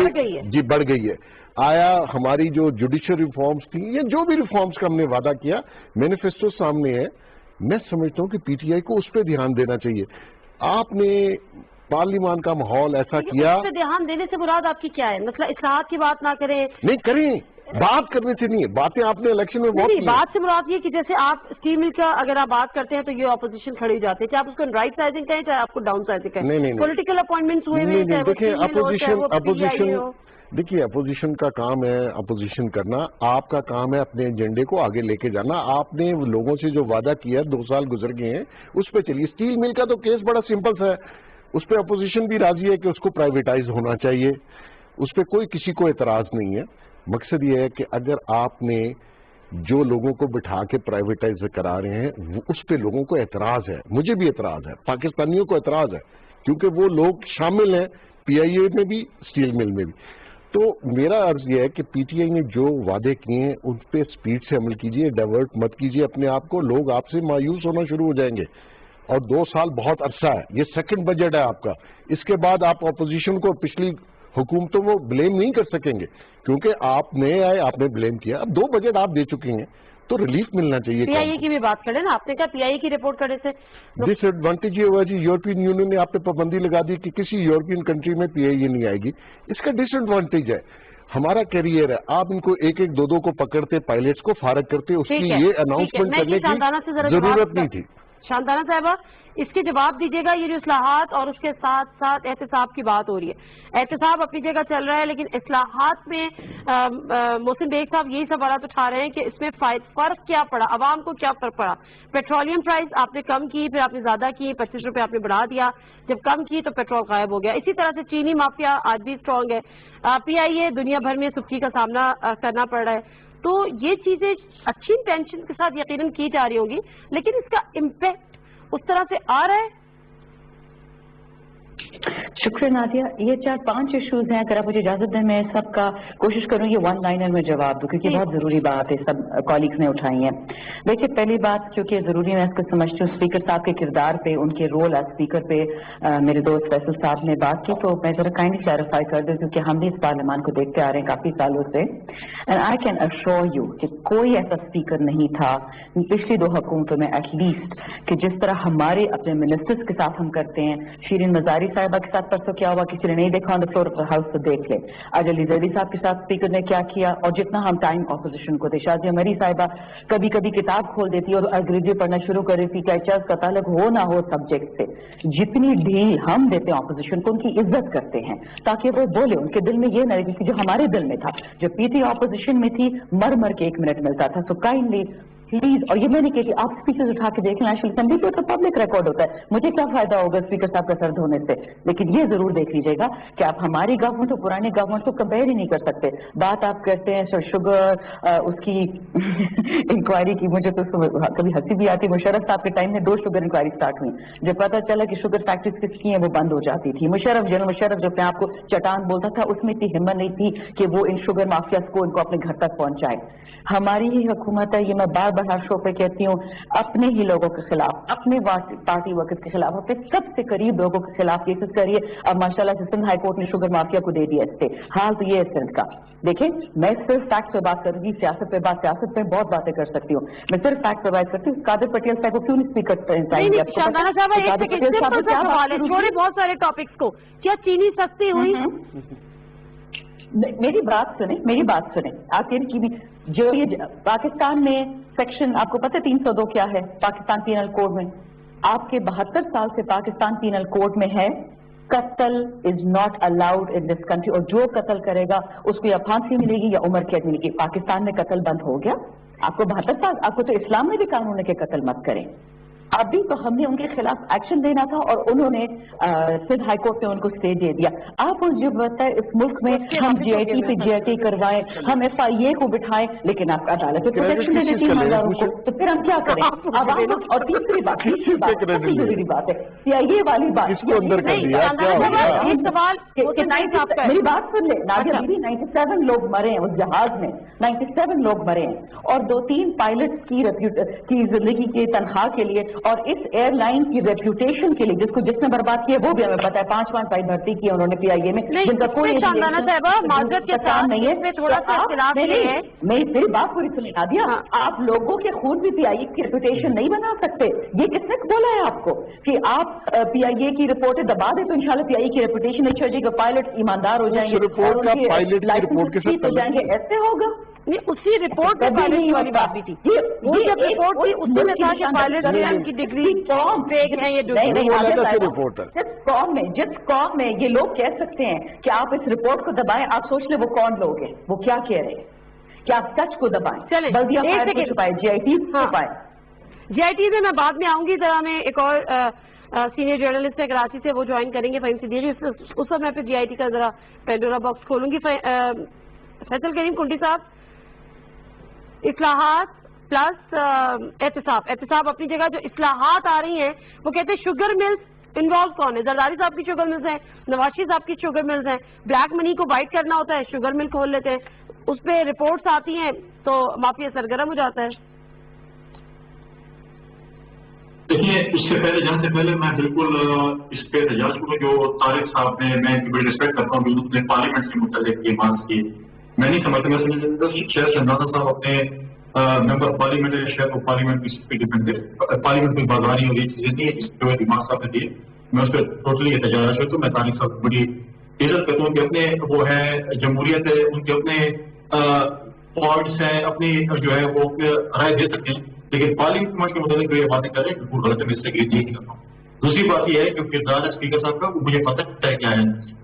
जी बढ़ गई है। आया हमारी जो जुडिशियल रिफॉर्म्स थी या जो भी रिफॉर्म्स का हमने वादा किया, मैनिफेस्टो सामने है। मैं समझता हूं कि पीटीआई को उस पर ध्यान देना चाहिए। आपने पार्लियामान का माहौल ऐसा किया, उस पर ध्यान देने से मुराद आपकी क्या है? मतलब इस्लाहात की बात ना करें? नहीं करें, बात करने से नहीं है, बातें आपने इलेक्शन में बहुत नहीं, बात से मुराद ये कि जैसे आप स्टील मिल का अगर आप बात करते हैं तो ये ऑपोजिशन खड़ी हो जाती है, चाहे आप उसको राइट साइजिंग कहें चाहे आपको डाउन साइजिंग कहें। नहीं, पॉलिटिकल अपॉइंटमेंट्स हुए हैं, चाहे वो स्टील मिल हो, चाहे वो पीटीआई हो। देखिए, अपोजिशन का काम है अपोजिशन करना, आपका काम है अपने एजेंडे को आगे लेके जाना। आपने लोगों से जो वादा किया, 2 साल गुजर गए हैं, उस पर चलिए। स्टील मिल का तो केस बड़ा सिंपल सा है, उस पर अपोजिशन भी राजी है कि उसको प्राइवेटाइज होना चाहिए, उस पर कोई किसी को एतराज नहीं है। मकसद ये है कि अगर आपने जो लोगों को बिठा के प्राइवेटाइज करा रहे हैं, उस पर लोगों को एतराज है, मुझे भी एतराज है, पाकिस्तानियों को एतराज है, क्योंकि वो लोग शामिल हैं पीआईए में भी, स्टील मिल में भी। तो मेरा अर्ज यह है कि पीटीआई ने जो वादे किए हैं उन पे स्पीड से अमल कीजिए, डाइवर्ट मत कीजिए अपने आप को। लोग आपसे मायूस होना शुरू हो जाएंगे, और 2 साल बहुत अरसा है। ये सेकंड बजट है आपका, इसके बाद आप अपोजिशन को पिछली हुकूमतों को ब्लेम नहीं कर सकेंगे, क्योंकि आप नए आए, आपने ब्लेम किया। अब 2 बजट आप दे चुके हैं, तो रिलीफ मिलना चाहिए। पीआईए की भी बात करें ना, आपने कहा पीआईए की रिपोर्ट करने से डिसएडवांटेज ये हुआ जी, यूरोपियन यूनियन ने आप पे पाबंदी लगा दी कि किसी यूरोपियन कंट्री में पीआईए नहीं आएगी। इसका डिसएडवांटेज है, हमारा कैरियर है। आप इनको 1-1, 2-2 को पकड़ते, पायलट्स को फारग करते, उसकी ये अनाउंसमेंट करने की जरूरत नहीं थी। शांताना साहबा, इसके जवाब दीजिएगा। ये जो इस्लाहात और उसके साथ साथ एहतसाब की बात हो रही है, एहतसाब अपनी जगह चल रहा है, लेकिन इस्लाहात में मोहसिन बेग साहब यही सवाल उठा रहे हैं कि इसमें फर्क क्या पड़ा, अवाम को क्या फर्क पड़ा? पेट्रोलियम प्राइस आपने कम की, फिर आपने ज्यादा की, 25 रुपए आपने बढ़ा दिया, जब कम की तो पेट्रोल गायब हो गया। इसी तरह से चीनी माफिया आज भी स्ट्रांग है, पीआईए दुनिया भर में सुख्ती का सामना करना पड़ रहा है। तो ये चीजें अच्छी इंटेंशन के साथ यकीनन की जा रही होंगी, लेकिन इसका इम्पैक्ट उस तरह से आ रहा है। शुक्रिया नादिया। ये 4-5 इश्यूज हैं, अगर आप मुझे इजाजत दें मैं सबका कोशिश करूं ये 1 लाइनर में जवाब दूं, क्योंकि बहुत जरूरी बात है, सब कॉलीग्स ने उठाई है। देखिए, पहली बात क्योंकि जरूरी है, मैं इसको समझती हूँ, स्पीकर साहब के किरदार पे, उनके रोल एज स्पीकर पे मेरे दोस्त फैसल साहब ने बात की, तो मैं जरा काइंडली क्लैरिफाई कर दूं, क्योंकि हम भी इस पार्लियामान को देखते आ रहे हैं काफी सालों से। And I can assure you कि कोई ऐसा स्पीकर नहीं था पिछली 2 हुकूमतों में एटलीस्ट कि जिस तरह हमारे अपने मिनिस्टर्स के साथ हम करते हैं। शीरीन मजारी साहिबा के साथ परसों क्या हुआ, किसी ने नहीं देखा on the floor of the house तो देख ले। आज अली जैदी साहब के साथ स्पीकर ने क्या किया, और जितना हम टाइम ऑपोजिशन को थे। शाजिया मरी साहिबा कभी कभी किताब खोल देती और अंग्रेजी पढ़ना शुरू कर रही थी, चाहे उसका ताल्लुक हो ना हो सब्जेक्ट से। जितनी ढील हम देते हैं ऑपोजिशन को, उनकी इज्जत करते हैं, ताकि वो बोले, उनके दिल में ये न रहे, क्योंकि जो हमारे दिल में था, जो पीटी ऑपोजिशन में थी, मर मर के 1 मिनट मिलता था। सो काइंडली प्लीज, और ये मैंने कहा कि आप स्पीकर उठा के देख लें, नेशनल असेंबली पे तो पब्लिक रिकॉर्ड होता है, मुझे क्या फायदा होगा स्पीकर साहब का सर धोने से। लेकिन ये जरूर देख लीजिएगा कि आप हमारी गवर्नमेंट और पुरानी गवर्नमेंट को कंपेयर ही नहीं कर सकते। बात आप करते हैं शुगर उसकी इंक्वायरी की, मुझे तो कभी हंसी भी आती। मुशर्रफ साहब के टाइम में 2 शुगर इंक्वायरी स्टार्ट हुई, जब पता चला कि शुगर फैक्ट्रीज किसकी हैं वो बंद हो जाती थी। मुशर्रफ, जनरल मुशर्रफ जो अपने आपको चटान बोलता था, उसमें इतनी हिम्मत नहीं थी कि वो इन शुगर माफियाज को इनको अपने घर तक पहुंचाए। हमारी ही हुकूमत है, ये मैं बार बार हर शो पे कहती हूँ, अपने ही लोगों के खिलाफ, अपने पार्टी वर्कर्स के खिलाफ, अपने सबसे करीब लोगों के खिलाफ केसेस करिए। अब माशाल्लाह से सिंध हाई कोर्ट ने शुगर माफिया को दे दिया स्टे। हाल तो ये है सिंध का। देखिए, मैं सिर्फ फैक्ट पे बात करूंगी, सियासत पे बहुत बातें कर सकती हूँ। मैं सिर्फ फैक्ट पे बात करती हूँ। कादिर पटेल साहब को क्यों नहीं स्पीकर छोड़े बहुत सारे टॉपिक्स को, क्या चीनी सस्ती हुई? मेरी बात सुने आखिर की भी। जो ये पाकिस्तान में सेक्शन, आपको पता है 302 क्या है पाकिस्तान पीनल कोड में? आपके 72 साल से पाकिस्तान पीनल कोड में है قتل is not allowed in this country, اور جو قتل کرے گا اس کو یا پھانسی ملے گی یا عمر قید ملے گی. پاکستان میں قتل بند ہو گیا. آپ کو 72 سال, آپ کو تو اسلام میں بھی قانون ہے کہ قتل مت کریں. اب بھی تو ہم نے ان کے خلاف ایکشن دینا تھا اور انہوں نے سندھ ہائی کورٹ نے ان کو اسٹے دے دیا. آپ جو بتائیں اس ملک میں ہم جی آئی ٹی پہ جی آئی ٹی کروائیں, ہم ایف آئی اے کو بٹھائیں, لیکن آپ عدالت میں پروٹیکشن دے دیتی ہیں ہزاروں کو, تو پھر ہم کیا کریں؟ اب آپ, اور تیسری بات ضروری بات ہے سی آئی اے والی بات. ایک سوال, میری بات سن لیں نادیہ بیوی, 97 لوگ مرے ہیں اس جہاز میں, 97 لوگ مرے ہیں, اور 2-3 پائلٹ کی زندگی کی تنخواہ کے لیے اور اس ایئر لائن کی ریپوٹیشن کے لیے جس نے برباد کیا وہ بھی ہمیں پتا ہے. 5 پائی بھرتی کی انہوں نے پی آئی اے میں, جن کا کوئی کام نہیں ہے. میری بات پوری سنیں نادیہ, آپ لوگوں کے خون بھی پی آئی اے کی ریپوٹیشن نہیں بنا سکتے. یہ کس نے بولا ہے آپ کو کہ آپ پی آئی اے کی رپورٹیں دبا دیں تو انشاءاللہ پی آئی اے کی ریپوٹیشن نہیں چھوڑے گا, پائلٹ ایماندار ہو جائیں گے, لائسنس ہو جائیں گے, ایسے ہوگا. اسی رپورٹ میں پائلٹ والی بات بھی تھی. وہ جب رپورٹ تھی اس میں تھا کہ پائلٹ کی ڈگری فیک ہے. یہ جس قوم میں یہ لوگ کہہ سکتے ہیں کہ آپ اس رپورٹ کو دبائیں, آپ سوچ لیں وہ کون لوگ ہیں, وہ کیا کہہ رہے ہیں کہ آپ سچ کو دبائیں. بلدیہ فائر کو چھپائے, جی آئی ٹی چھپائے. جی آئی ٹی سے میں بعد میں آؤں گی. ذرا میں ایک اور سینئر جرنلسٹ ہے کراچی سے, وہ جوائن کریں گے فہیم صدیقی. اس وقت میں پھر جی آئی ٹی کا ذرا پینڈورا باکس کھولوں گی. فیصل کریم کنڈی صاحب, اصلاحات پلس احتساب اپنی جگہ, جو اصلاحات آ رہی ہیں وہ کہتے ہیں شوگر ملز انوالو کون ہے؟ زرداری صاحب کی شوگر ملز ہیں, نواز شریف صاحب کی شوگر ملز ہیں. بلیک منی کو وائٹ کرنا ہوتا ہے, شوگر مل کھول لیتے ہیں, اس پہ رپورٹس آتی ہیں تو مافیا سرگرم ہو جاتا ہے. دیکھیے اس سے پہلے جانے سے پہلے میں بالکل اس پہ احتجاج کروں جو طارق صاحب نے, میں بڑی ریسپیکٹ کرتا ہوں, انہوں نے پارلیمنٹ سے متعلق یہ بات کی. میں نہیں سمجھتا, میں سمجھتا شہر شہزادہ صاحب اپنے ممبر پارلیمنٹ ہے, شہر کو پارلیمنٹ کی ڈیپینڈ ہے, پارلیمنٹ میں بازاری اور یہ چیزیں نہیں ہے جو دماغ صاحب نے دی. میں اس پہ ٹوٹلی احتجاج کرتا ہوں. میں طارق صاحب بڑی عزت کرتا ہوں کہ اپنے وہ ہے جمہوریت ہے, ان کے اپنے پوائنٹس ہیں, اپنی جو ہے وہ رائے دے سکتے ہیں, لیکن پارلیمنٹ کے متعلق جو یہ باتیں کر رہے ہیں بالکل غلط ہے, میں اس سے اگری نہیں کرتا ہوں. دوسری بات یہ ہے کہ کردار اسپیکر صاحب کا وہ مجھے پتہ ہے کیا ہے.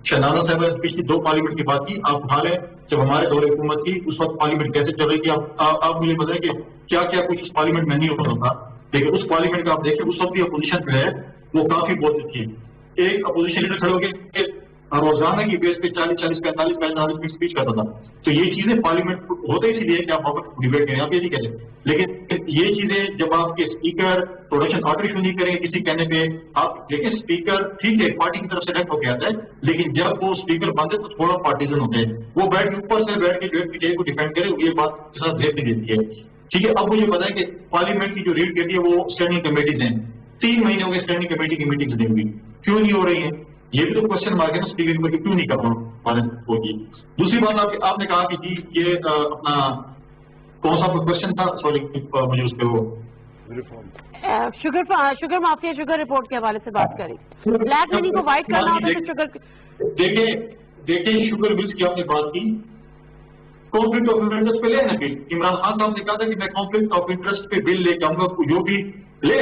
شہزادہ صاحب نے پچھلی 2 پارلیمنٹ کی بات کی, آپ اٹھا لیں جب ہمارے دور حکومت کی اس وقت پارلیمنٹ کیسے چل رہی تھی. آپ مجھے بتائیں کہ کیا کیا کچھ اس پارلیمنٹ میں نہیں ہوتا تھا, لیکن اس پارلیمنٹ کا آپ دیکھیں اس وقت بھی اپوزیشن جو ہے وہ کافی بولتی تھی. ایک اپوزیشن لیڈر کھڑے ہو کے روزانہ کی بیس پہ 40-45 منٹ اسپیچ کرتا تھا. تو یہ چیزیں پارلیمنٹ ہوتے اسی لیے کہ آپ وقت ڈیبیٹ کریں, آپ یہ نہیں کہتے. لیکن یہ چیزیں جب آپ کے اسپیکر پروڈکشن آرڈر ایشو نہیں کریں کسی کہنے پہ, آپ دیکھیں اسپیکر ٹھیک ہے پارٹی کی طرف سے ریکٹ ہو کے آتا ہے, لیکن جب وہ اسپیکر بنتے تو تھوڑا پارٹیزن ہوتے ہیں, وہ بیٹھ کے اوپر سے بیٹھ کے جو پی ٹی آئی کو ڈیفینڈ کرے, یہ بات کے ساتھ دیکھ نہیں دیتی ہے. ٹھیک ہے, اب مجھے بتائیں کہ پارلیمنٹ کی جو ریڈ کرتی ہے وہ اسٹینڈنگ کمیٹیز ہیں. 3 مہینے ہو گئے اسٹینڈنگ کمیٹی کی میٹنگز نہیں ہوئی, کیوں نہیں ہو رہی ہیں؟ یہ بھی تو کوشچن مارک ہے نا اسپیکر پر کہ کیوں نہیں کر رہا ہوگی. دوسری بات آپ نے کہا کہ جی یہ اپنا کون سا کوشچن تھا, سوری مجھے اس پہ وہ شوگر مافیا شوگر رپورٹ کے حوالے سے بات کریں. بلیک منی کو وائٹ کرنا ہوتا ہے شوگر. دیکھیں شوگر ملز کی آپ نے بات کی, کانفلکٹ آف انٹرسٹ پہ لے نا بل. عمران خان صاحب نے کہا تھا کہ میں کانفلکٹ آف انٹرسٹ پہ بل لے کے آؤں گا, جو بھی لے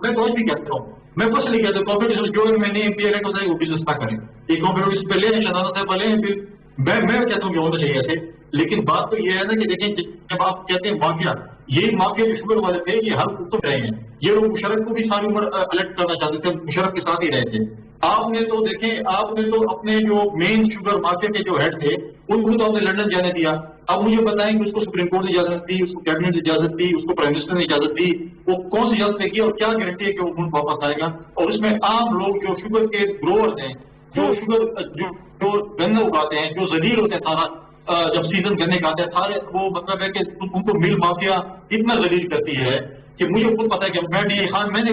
میں تو بھی کہتا ہوں, میں کچھ نہیں کہتا. کانفلکٹ جو میں نے پی ایل ہوتا ہے وہ بزنس نہ کریں, یہ کانفلکٹ اس پہ لے ہیں, شہزادہ صاحب لے ہیں, پھر میں کہتا ہوں کہ ہونا چاہیے ایسے. لیکن بات تو یہ ہے نا کہ دیکھیں جب آپ کہتے ہیں مافیا, یہ مافیا جو شوگر والے تھے یہ ہر تو رہے ہیں, یہ لوگ مشرف کو بھی ساری عمر الیکٹ کرنا چاہتے تھے, مشرف کے ساتھ ہی رہے تھے. آپ نے تو دیکھیں آپ نے تو اپنے جو مین شوگر مافیا کے جو ہیڈ تھے ان کو تو آپ نے لندن جانے دیا. اب مجھے بتائیں کہ اس کو سپریم کورٹ نے اجازت دی, اس کو کیبنٹ نے اجازت دی, اس کو پرائم منسٹر نے اجازت دی, وہ کون سی اجازت کی اور کیا گارنٹی ہے کہ وہ ملک واپس آئے گا؟ اور اس میں عام لوگ جو شوگر کے گروورز ہیں, جو شوگر جو گنے اگاتے ہیں, جو ذلیل ہوتے ہیں سارا جب سیزن گنے کا آتا ہے سارے, وہ مطلب ہے کہ ان کو مل مافیا اتنا ذلیل کرتی ہے کہ مجھے خود پتا ہے کہ میں نے 180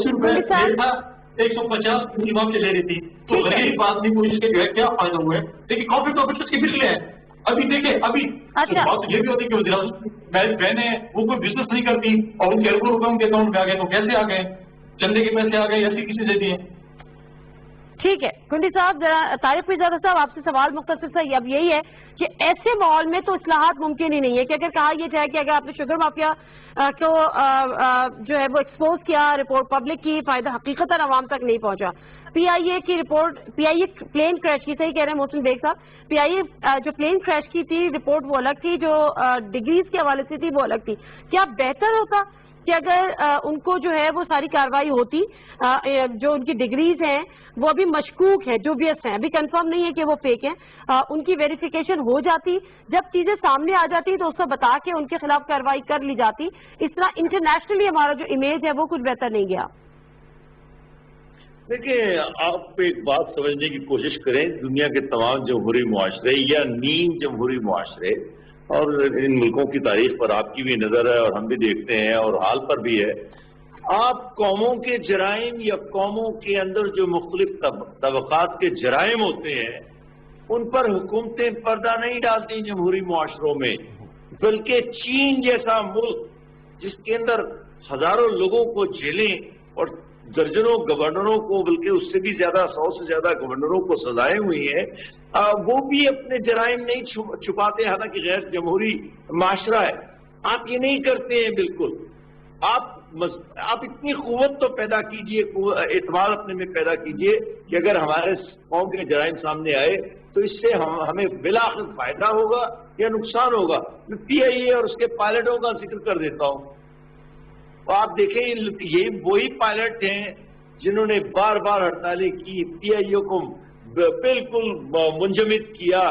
روپئے تھا 150 کی مافیا لے رہی تھی, تو غریب آدمی کو اس کے جو ہے کیا فائدہ ہوا ہے. لیکن کانفلکٹ آف انٹرسٹ کے بل لے ہیں. ابھی دیکھیں ابھی بات یہ بھی ہوتی ہے کہ وزیر بہنیں وہ کوئی بزنس نہیں کرتی اور ان کے اربوں روپئے ان کے اکاؤنٹ میں آ گئے, تو کیسے آ گئے؟ چندے کے پیسے آ گئے, ایسی کسی سے دیے. ٹھیک ہے کنڈی صاحب، ذرا طارق پیرزادہ صاحب آپ سے سوال مختصر سا اب یہی ہے کہ ایسے ماحول میں تو اصلاحات ممکن ہی نہیں ہے کہ اگر کہا یہ جائے کہ اگر آپ نے شوگر مافیا کو جو ہے وہ ایکسپوز کیا، رپورٹ پبلک کی، فائدہ حقیقت عوام تک نہیں پہنچا. پی آئی اے کی رپورٹ، P I A plane crash کی، صحیح کہہ رہے ہیں محسن بیگ صاحب، پی آئی اے جو پلین کریش کی تھی رپورٹ وہ الگ تھی، جو ڈگریز کے حوالے سے تھی وہ الگ تھی. کیا بہتر ہوتا کہ اگر ان کو جو ہے وہ ساری کارروائی ہوتی، جو ان کی ڈگریز ہیں وہ ابھی مشکوک ہیں، ڈوبیس ہیں، ابھی کنفرم نہیں ہے کہ وہ فیک ہیں، ان کی ویریفیکیشن ہو جاتی، جب چیزیں سامنے آ جاتی تو اس کو بتا کے ان کے خلاف کارروائی کر لی جاتی. اس طرح انٹرنیشنلی ہمارا جو امیج ہے وہ کچھ بہتر نہیں گیا. دیکھیں، آپ ایک بات سمجھنے کی کوشش کریں، دنیا کے تمام جمہوری معاشرے یا نیم جمہوری معاشرے، اور ان ملکوں کی تاریخ پر آپ کی بھی نظر ہے اور ہم بھی دیکھتے ہیں اور حال پر بھی ہے، آپ قوموں کے جرائم یا قوموں کے اندر جو مختلف طبقات کے جرائم ہوتے ہیں ان پر حکومتیں پردہ نہیں ڈالتی جمہوری معاشروں میں، بلکہ چین جیسا ملک جس کے اندر ہزاروں لوگوں کو جیلیں اور درجنوں گورنروں کو، بلکہ اس سے بھی زیادہ 100 سے زیادہ گورنروں کو سزائیں ہوئی ہیں، وہ بھی اپنے جرائم نہیں چھپاتے، حالانکہ غیر جمہوری معاشرہ ہے. آپ یہ نہیں کرتے ہیں بالکل. آپ اتنی قوت تو پیدا کیجئے، اعتماد اپنے میں پیدا کیجئے کہ اگر ہمارے قوم کے جرائم سامنے آئے تو اس سے ہمیں بالآخر فائدہ ہوگا یا نقصان ہوگا. میں پی آئی اے اور اس کے پائلٹوں کا ذکر کر دیتا ہوں. اور آپ دیکھیں یہ وہی پائلٹ ہیں جنہوں نے بار بار ہڑتالیں کی، پی آئی اے کو بالکل منجمد کیا،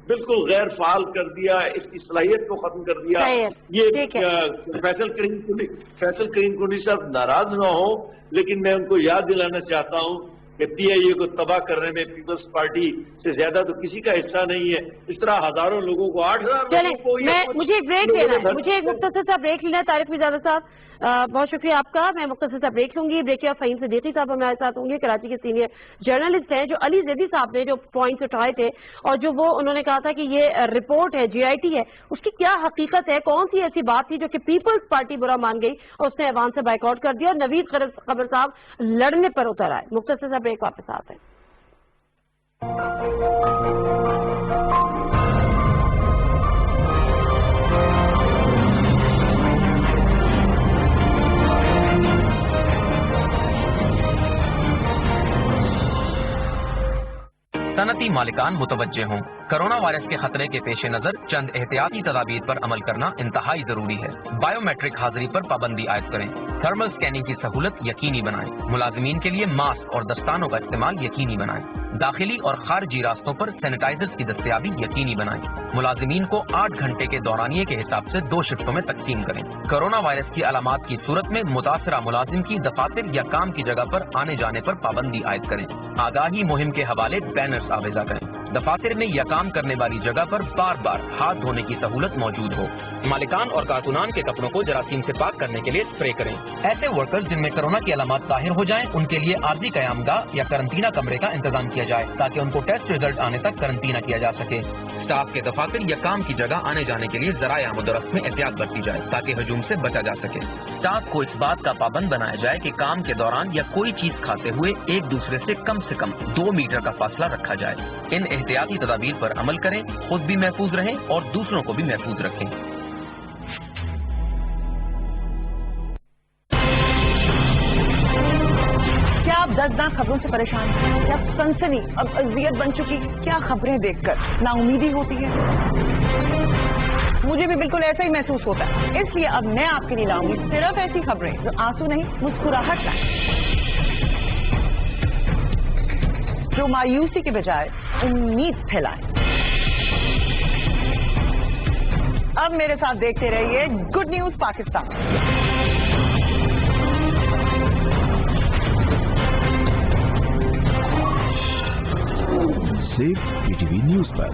بالکل غیر فعال کر دیا، اس کی صلاحیت کو ختم کر دیا. یہ فیصل کریم کنڈی صاحب ناراض نہ ہو، لیکن میں ان کو یاد دلانا چاہتا ہوں کہ پی آئی اے کو تباہ کرنے میں پیپلز پارٹی سے زیادہ تو کسی کا حصہ نہیں ہے. اس طرح ہزاروں لوگوں کو، 8,000 لوگوں کو، مجھے ایک بریک لینا ہے، مجھے ایک مختصر سا بریک لینا ہے. طارق پیرزادہ صاحب بہت شکریہ آپ کا. میں مختصر سا بریک لوں گی. بریک کے بعد فہیم صدیقی صاحب ہمارے ساتھ ہوں گے، کراچی کے سینئر جرنلسٹ ہیں. جو علی زیدی صاحب نے جو پوائنٹس اٹھائے تھے اور جو وہ انہوں نے کہا تھا کہ یہ رپورٹ ہے جی آئی ٹی ہے، اس کی کیا حقیقت ہے، کون سی ایسی بات تھی جو کہ پیپلز پارٹی برا مان گئی اور اس نے ایوان سے بائیک آؤٹ کر دیا اور نوید خبر صاحب لڑنے پر اتر آئے. مختصر سا بریک، واپس آتے ہیں. صنعتی مالکان متوجہ ہوں، کرونا وائرس کے خطرے کے پیش نظر چند احتیاطی تدابیر پر عمل کرنا انتہائی ضروری ہے. بائیو میٹرک حاضری پر پابندی عائد کریں، تھرمل سکیننگ کی سہولت یقینی بنائیں، ملازمین کے لیے ماسک اور دستانوں کا استعمال یقینی بنائیں، داخلی اور خارجی راستوں پر سینیٹائزرز کی دستیابی یقینی بنائیں، ملازمین کو 8 گھنٹے کے دورانیے کے حساب سے 2 شفٹوں میں تقسیم کریں. کرونا وائرس کی علامات کی صورت میں متاثرہ ملازم کی دفاتر یا کام کی جگہ پر آنے جانے پر پابندی عائد کریں. آگاہی مہم کے حوالے بینرز آویزہ کریں. دفاتر میں یا کام کرنے والی جگہ پر بار بار ہاتھ دھونے کی سہولت موجود ہو. مالکان اور کارکنان کے کپڑوں کو جراثیم سے پاک کرنے کے لیے اسپرے کریں. ایسے ورکرز جن میں کرونا کی علامات ظاہر ہو جائیں ان کے لیے عارضی قیام گاہ یا قرنطینہ کمرے کا انتظام کیا جائے تاکہ ان کو ٹیسٹ رزلٹ آنے تک قرنطینہ کیا جا سکے. اسٹاف کے دفاتر یا کام کی جگہ آنے جانے کے لیے ذرائع آمد و رفت میں احتیاط برتی جائے تاکہ ہجوم سے بچا جا سکے. اسٹاف کو اس بات کا پابند بنایا جائے کہ کام کے دوران یا کوئی چیز کھاتے ہوئے ایک دوسرے سے کم 2 میٹر کا فاصلہ رکھا جائے. ان احتیاطی تدابیر پر عمل کریں، خود بھی محفوظ رہیں اور دوسروں کو بھی محفوظ رکھیں. کیا آپ دردناک خبروں سے پریشان ہیں؟ کیا سنسنی اب اذیت بن چکی؟ کیا خبریں دیکھ کر نا امیدی ہوتی ہے؟ مجھے بھی بالکل ایسا ہی محسوس ہوتا ہے. اس لیے اب میں آپ کے لیے لاؤں گی صرف ایسی خبریں جو آنسو نہیں مسکراہٹ لائیں، جو مایوسی کے بجائے امید پھیلائیں. اب میرے ساتھ دیکھتے رہیے گڈ نیوز پاکستان. صرف پی ٹی وی نیوز پر.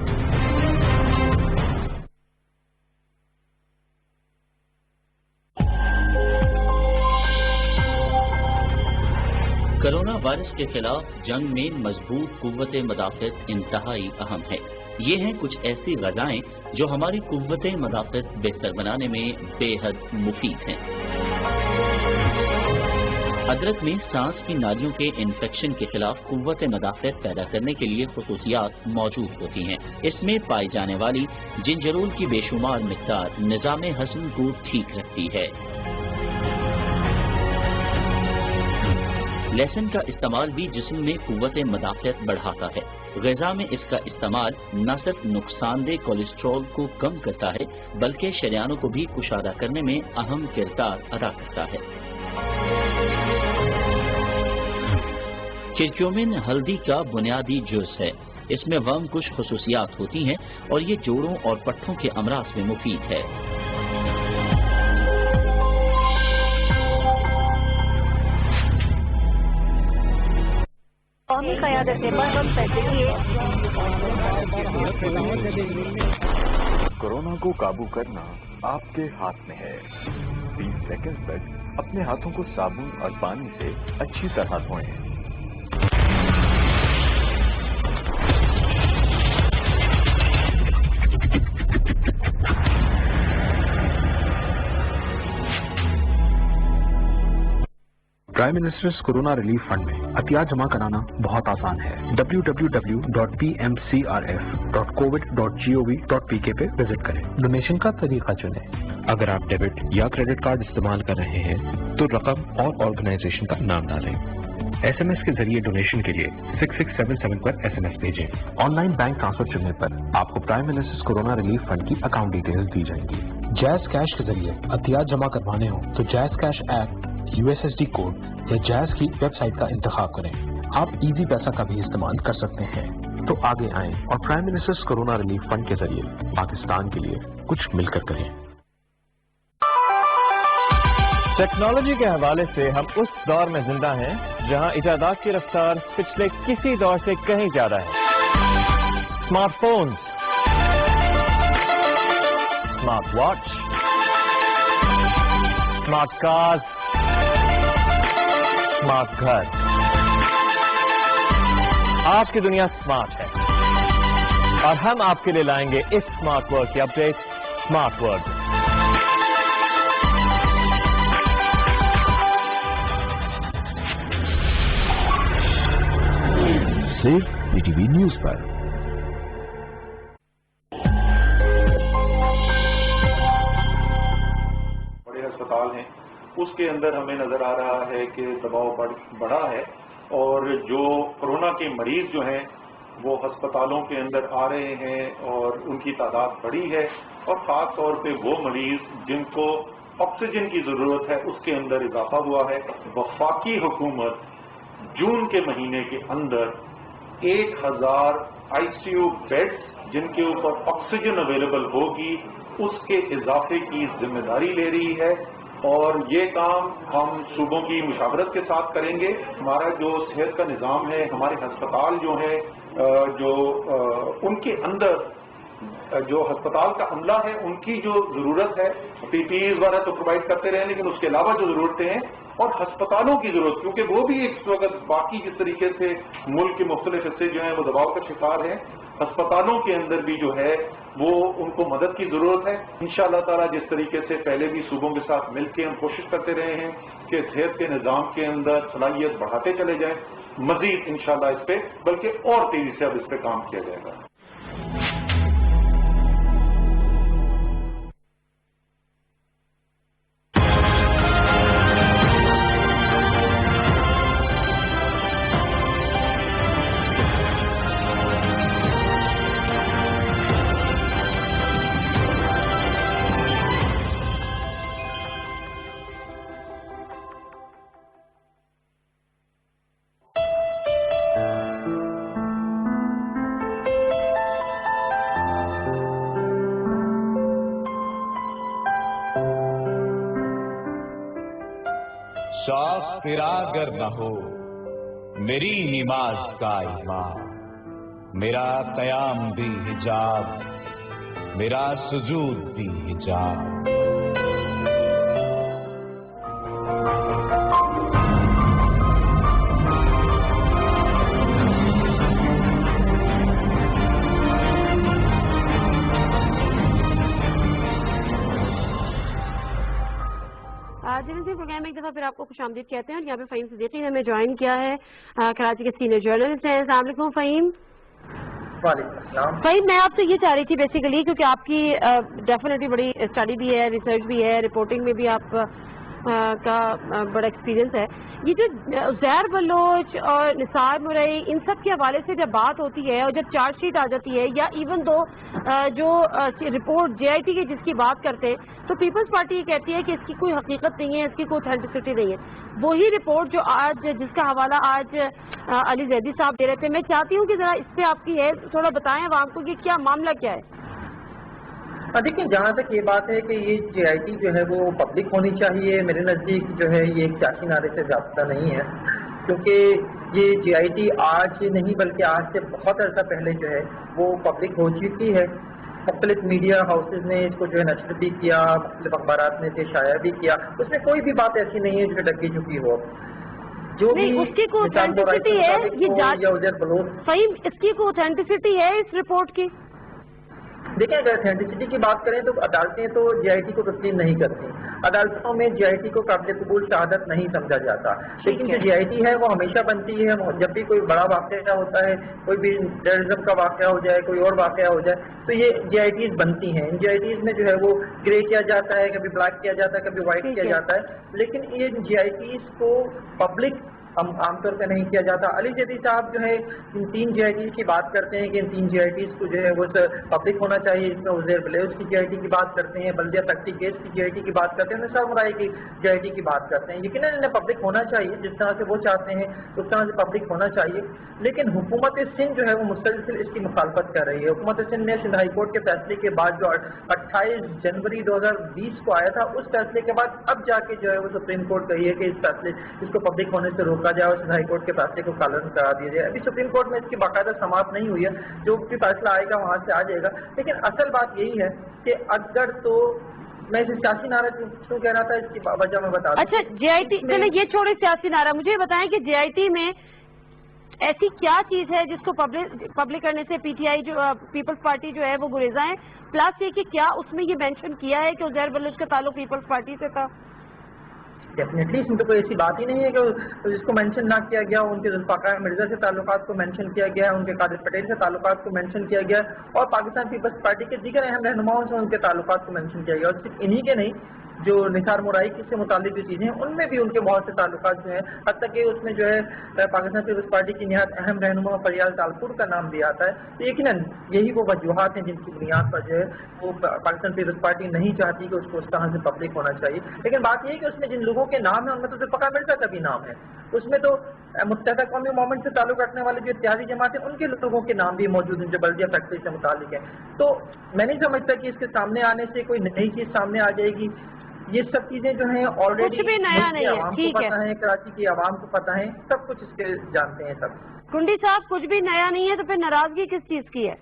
کرونا وائرس کے خلاف جنگ میں مضبوط قوت مدافعت انتہائی اہم ہے. یہ ہیں کچھ ایسی غذائیں جو ہماری قوت مدافعت بہتر بنانے میں بے حد مفید ہیں. ادرک میں سانس کی نالیوں کے انفیکشن کے خلاف قوت مدافعت پیدا کرنے کے لیے خصوصیات موجود ہوتی ہیں۔ اس میں پائی جانے والی جنجرول کی بے شمار مقدار نظام ہضم کو ٹھیک رکھتی ہے۔ لہسن کا استعمال بھی جسم میں قوت مدافعت بڑھاتا ہے۔ غذا میں اس کا استعمال نہ صرف نقصان دہ کولیسٹرول کو کم کرتا ہے بلکہ شریانوں کو بھی کشادہ کرنے میں اہم کردار ادا کرتا ہے۔ کرکیومن ہلدی کا بنیادی جز ہے۔ اس میں ورم کش خصوصیات ہوتی ہیں اور یہ جوڑوں اور پٹھوں کے امراض میں مفید ہے۔ قومی قیادت نے بڑھ پیسے کیے۔ کورونا کو قابو کرنا آپ کے ہاتھ میں ہے۔ 20 سیکنڈ تک اپنے ہاتھوں کو صابن اور پانی سے اچھی طرح دھوئیں۔ Prime ministers corona relief fund میں عطیات جمع کرانا بہت آسان ہے۔ www.pmcrf.covid.gov.pk پہ وزٹ کریں۔ ڈونیشن کا طریقہ چنیں۔ اگر آپ ڈیبٹ یا کریڈٹ کارڈ استعمال کر رہے ہیں تو رقم اور آرگنائزیشن کا نام ڈالیں۔ SMS کے ذریعے ڈونیشن کے لیے 6677 پر SMS بھیجیں۔ آن لائن بینک ٹرانسفر چننے پر آپ کو prime ministers corona relief fund کی اکاؤنٹ ڈیٹیلز دی جائیں گی۔ جیز کیش کے ذریعے عطیات جمع کروانے ہوں تو جیز کیش ایپ، USSD کوڈ یا جیز کی ویب سائٹ کا انتخاب کریں۔ آپ ایزی پیسہ کا بھی استعمال کر سکتے ہیں۔ تو آگے آئیں اور prime ministers corona relief fund کے ذریعے پاکستان کے لیے کچھ مل کر کریں۔ ٹیکنالوجی کے حوالے سے ہم اس دور میں زندہ ہیں جہاں ایجادات کی رفتار پچھلے کسی دور سے کہیں زیادہ ہے۔ Smart phones, smart watch, smart cars, smart گھر۔ آج کی دنیا اسمارٹ ہے اور ہم آپ کے لیے لائیں گے اس اسمارٹ ورلڈ کی اپڈیٹ، اسمارٹ ورلڈ۔ صرف BTV نیوز پر۔ بڑے ہسپتال ہیں اس کے اندر ہمیں نظر آ رہا ہے کہ دباؤ بڑھا ہے اور جو کورونا کے مریض جو ہیں وہ ہسپتالوں کے اندر آ رہے ہیں اور ان کی تعداد بڑھی ہے اور خاص طور پہ وہ مریض جن کو آکسیجن کی ضرورت ہے اس کے اندر اضافہ ہوا ہے۔ وفاقی حکومت جون کے مہینے کے اندر 1000 ICU بیڈ جن کے اوپر آکسیجن اویلیبل ہوگی اس کے اضافے کی ذمہ داری لے رہی ہے اور یہ کام ہم صوبوں کی مشاورت کے ساتھ کریں گے۔ ہمارا جو صحت کا نظام ہے، ہمارے ہسپتال جو ہیں ان کے اندر جو ہسپتال کا عملہ ہے ان کی جو ضرورت ہے PPEs وغیرہ تو پرووائڈ کرتے رہے لیکن اس کے علاوہ جو ضرورتیں ہیں اور ہسپتالوں کی ضرورت کیونکہ وہ بھی اس وقت باقی جس طریقے سے ملک کے مختلف حصے جو ہیں وہ دباؤ کا شکار ہیں، ہسپتالوں کے اندر بھی جو ہے وہ ان کو مدد کی ضرورت ہے۔ انشاءاللہ تعالی جس طریقے سے پہلے بھی صوبوں کے ساتھ مل کے ہم کوشش کرتے رہے ہیں کہ صحت کے نظام کے اندر صلاحیت بڑھاتے چلے جائیں، مزید انشاءاللہ اس پہ بلکہ اور تیزی سے اب اس پہ کام کیا جائے گا۔ شوق تیرا گر نہ ہو میری نماز کا امام، میرا قیام بھی حجاب، میرا سجود بھی حجاب۔ प्रोग्राम में एक दफा फिर आपको खुशामदीद कहते हैं और यहाँ पे फ़हीम सिद्दीकी ने हमें ज्वाइन किया है, कराची के सीनियर जर्नलिस्ट हैं। अस्सलाम वालेकुम फ़हीम। फ़हीम, मैं आपसे ये चाह रही थी बेसिकली, क्योंकि आपकी डेफिनेटली बड़ी स्टडी भी है, रिसर्च भी है, रिपोर्टिंग में भी आप का बड़ा एक्सपीरियंस है। ये जो उज़ैर बलोच और निसार मुरई, इन सब के हवाले से जब बात होती है और जब चार्जशीट आ जाती है, या इवन दो जो रिपोर्ट JIT की जिसकी बात करते हैं, तो पीपल्स पार्टी ये कहती है कि इसकी कोई हकीकत नहीं है, इसकी कोई ऑथेंटिसिटी नहीं है। वही रिपोर्ट जो आज, जिसका हवाला आज अली जैदी साहब दे रहे थे, मैं चाहती हूँ कि जरा इस पे आपकी है, थोड़ा बताएं आवाम को कि क्या मामला क्या है। देखिए, जहाँ तक ये बात है कि ये JIT जो है वो पब्लिक होनी चाहिए, मेरे नज़दीक जो है ये एक सियासी नारे से ज़्यादा नहीं है, क्योंकि ये JIT आज नहीं बल्कि आज से बहुत अर्सा पहले जो है वो पब्लिक हो चुकी है। मुख्तलिफ मीडिया हाउसेज ने इसको जो है नशर भी किया, मुख्तलिफ अखबारात ने इसे शाया भी किया, उसमें कोई भी बात ऐसी नहीं है जो डकी चुकी हो। जो भी उसकी कोई ऑथेंटिसिटी है, ये फ़हीम, इसकी कोई ऑथेंटिसिटी है इस रिपोर्ट की? देखिए, अगर ऑथेंटिसिटी की बात करें तो अदालतें तो JIT को तस्लीम नहीं करती। अदालतों में JIT को काबिल कबूल शहादत नहीं समझा जाता, लेकिन जो JIT है वो हमेशा बनती है। जब भी कोई बड़ा वाक़या होता है, कोई भी टेररिज्म का वाक़या हो जाए, कोई और वाक़या हो जाए, तो ये JITs बनती हैं। इन JITs में जो है वो ग्रे किया जाता है, कभी ब्लैक किया जाता है, कभी व्हाइट किया जाता है, लेकिन ये JITs को पब्लिक आमतौर पर नहीं किया जाता। अली जैदी साहब जो है इन 3 JITs की बात करते हैं कि इन 3 JITs को जो है वो पब्लिक होना चाहिए। इसमें उज़ैर बलोच की JIT की बात करते हैं, बल्दिया फैक्ट्री केस की JIT की बात करते हैं, निसार मुरई की JIT की बात करते हैं। यकीनन इन्हें पब्लिक होना चाहिए, जिस तरह से वो चाहते हैं उस तरह से पब्लिक होना चाहिए, लेकिन हुकूमत सिंध जो है वो मुसलसल इसकी मुखालफत कर रही है। हुकूमत सिंध ने सिंध हाई कोर्ट के फैसले के बाद जो 28 जनवरी 2020 को आया था, उस फैसले के बाद अब जाके जो है वो सुप्रीम कोर्ट कही है कि इस फैसले इसको पब्लिक होने से रोका जाए और सिंध हाई कोर्ट के फैसले को कानून करा दिया जाए। अभी सुप्रीम कोर्ट में इसकी बाकायदा समाप्त नहीं हुई है, जो भी फैसला आएगा वहां से आ जाएगा। लेकिन असल बात यही है कि अगर तो मैं इसे सियासी नारा क्यों कह रहा था, इसकी वजह मैं बता दूं। अच्छा, JIT, चले ये छोड़े सियासी नारा, मुझे बताएं कि JIT में ऐसी क्या चीज है जिसको पब्लिक करने से PTI जो पीपल्स पार्टी जो है वो गुरेजा है, प्लस ये कि क्या उसमें ये मेंशन किया है कि उज़ैर बलोच का ताल्लुक पीपल्स पार्टी से था? डेफिनेटली इसमें तो कोई ऐसी बात ही नहीं है कि जिसको मेंशन ना किया गया। उनके जुल्फ़ाकार मिर्जा से ताल्लुकात को मेंशन किया गया है, उनके कादिर पटेल से ताल्लुकात को मेंशन किया गया और पाकिस्तान पीपल्स पार्टी के दीगर अहम रहनुमाओं से उनके ताल्लुकात को मेंशन किया गया। और सिर्फ इन्हीं के नहीं, जो निसार मुरई से मुतालिक जो चीज़ें हैं उनमें भी उनके बहुत से ताल्लुकात जो हैं, हद तक कि उसमें जो है पाकिस्तान पीपल्स पार्टी की निहायत अहम रहनुमा फरियाल तालपुर का नाम भी आता है। तो यकीनन यही वो वजूहात हैं जिनकी बुनियाद पर जो है वो पाकिस्तान पीपल्स पार्टी नहीं चाहती कि उसको उस तरह से पब्लिक होना चाहिए। लेकिन बात यह है कि उसमें जिन लोगों के नाम है उनमें तो जुल्फ़ाकार मिर्जा का भी नाम है, उसमें तो मुत्तहदा कौमी मूवमेंट से ताल्लुक रखने वाले जो इत्तेहादी जमात है उनके लोगों के नाम भी मौजूद हैं जो बल्दिया फैक्ट्री से मुतालिक है। तो मैं नहीं समझता कि इसके सामने आने से कोई नई चीज सामने आ जाएगी। ये सब चीजें जो हैं ऑलरेडी कुछ भी नया नहीं है, ठीक है, पता है, कराची की आवाम को पता है, सब कुछ इसके जानते हैं सब। कुंडी साहब, कुछ भी नया नहीं है तो फिर नाराजगी किस चीज की है?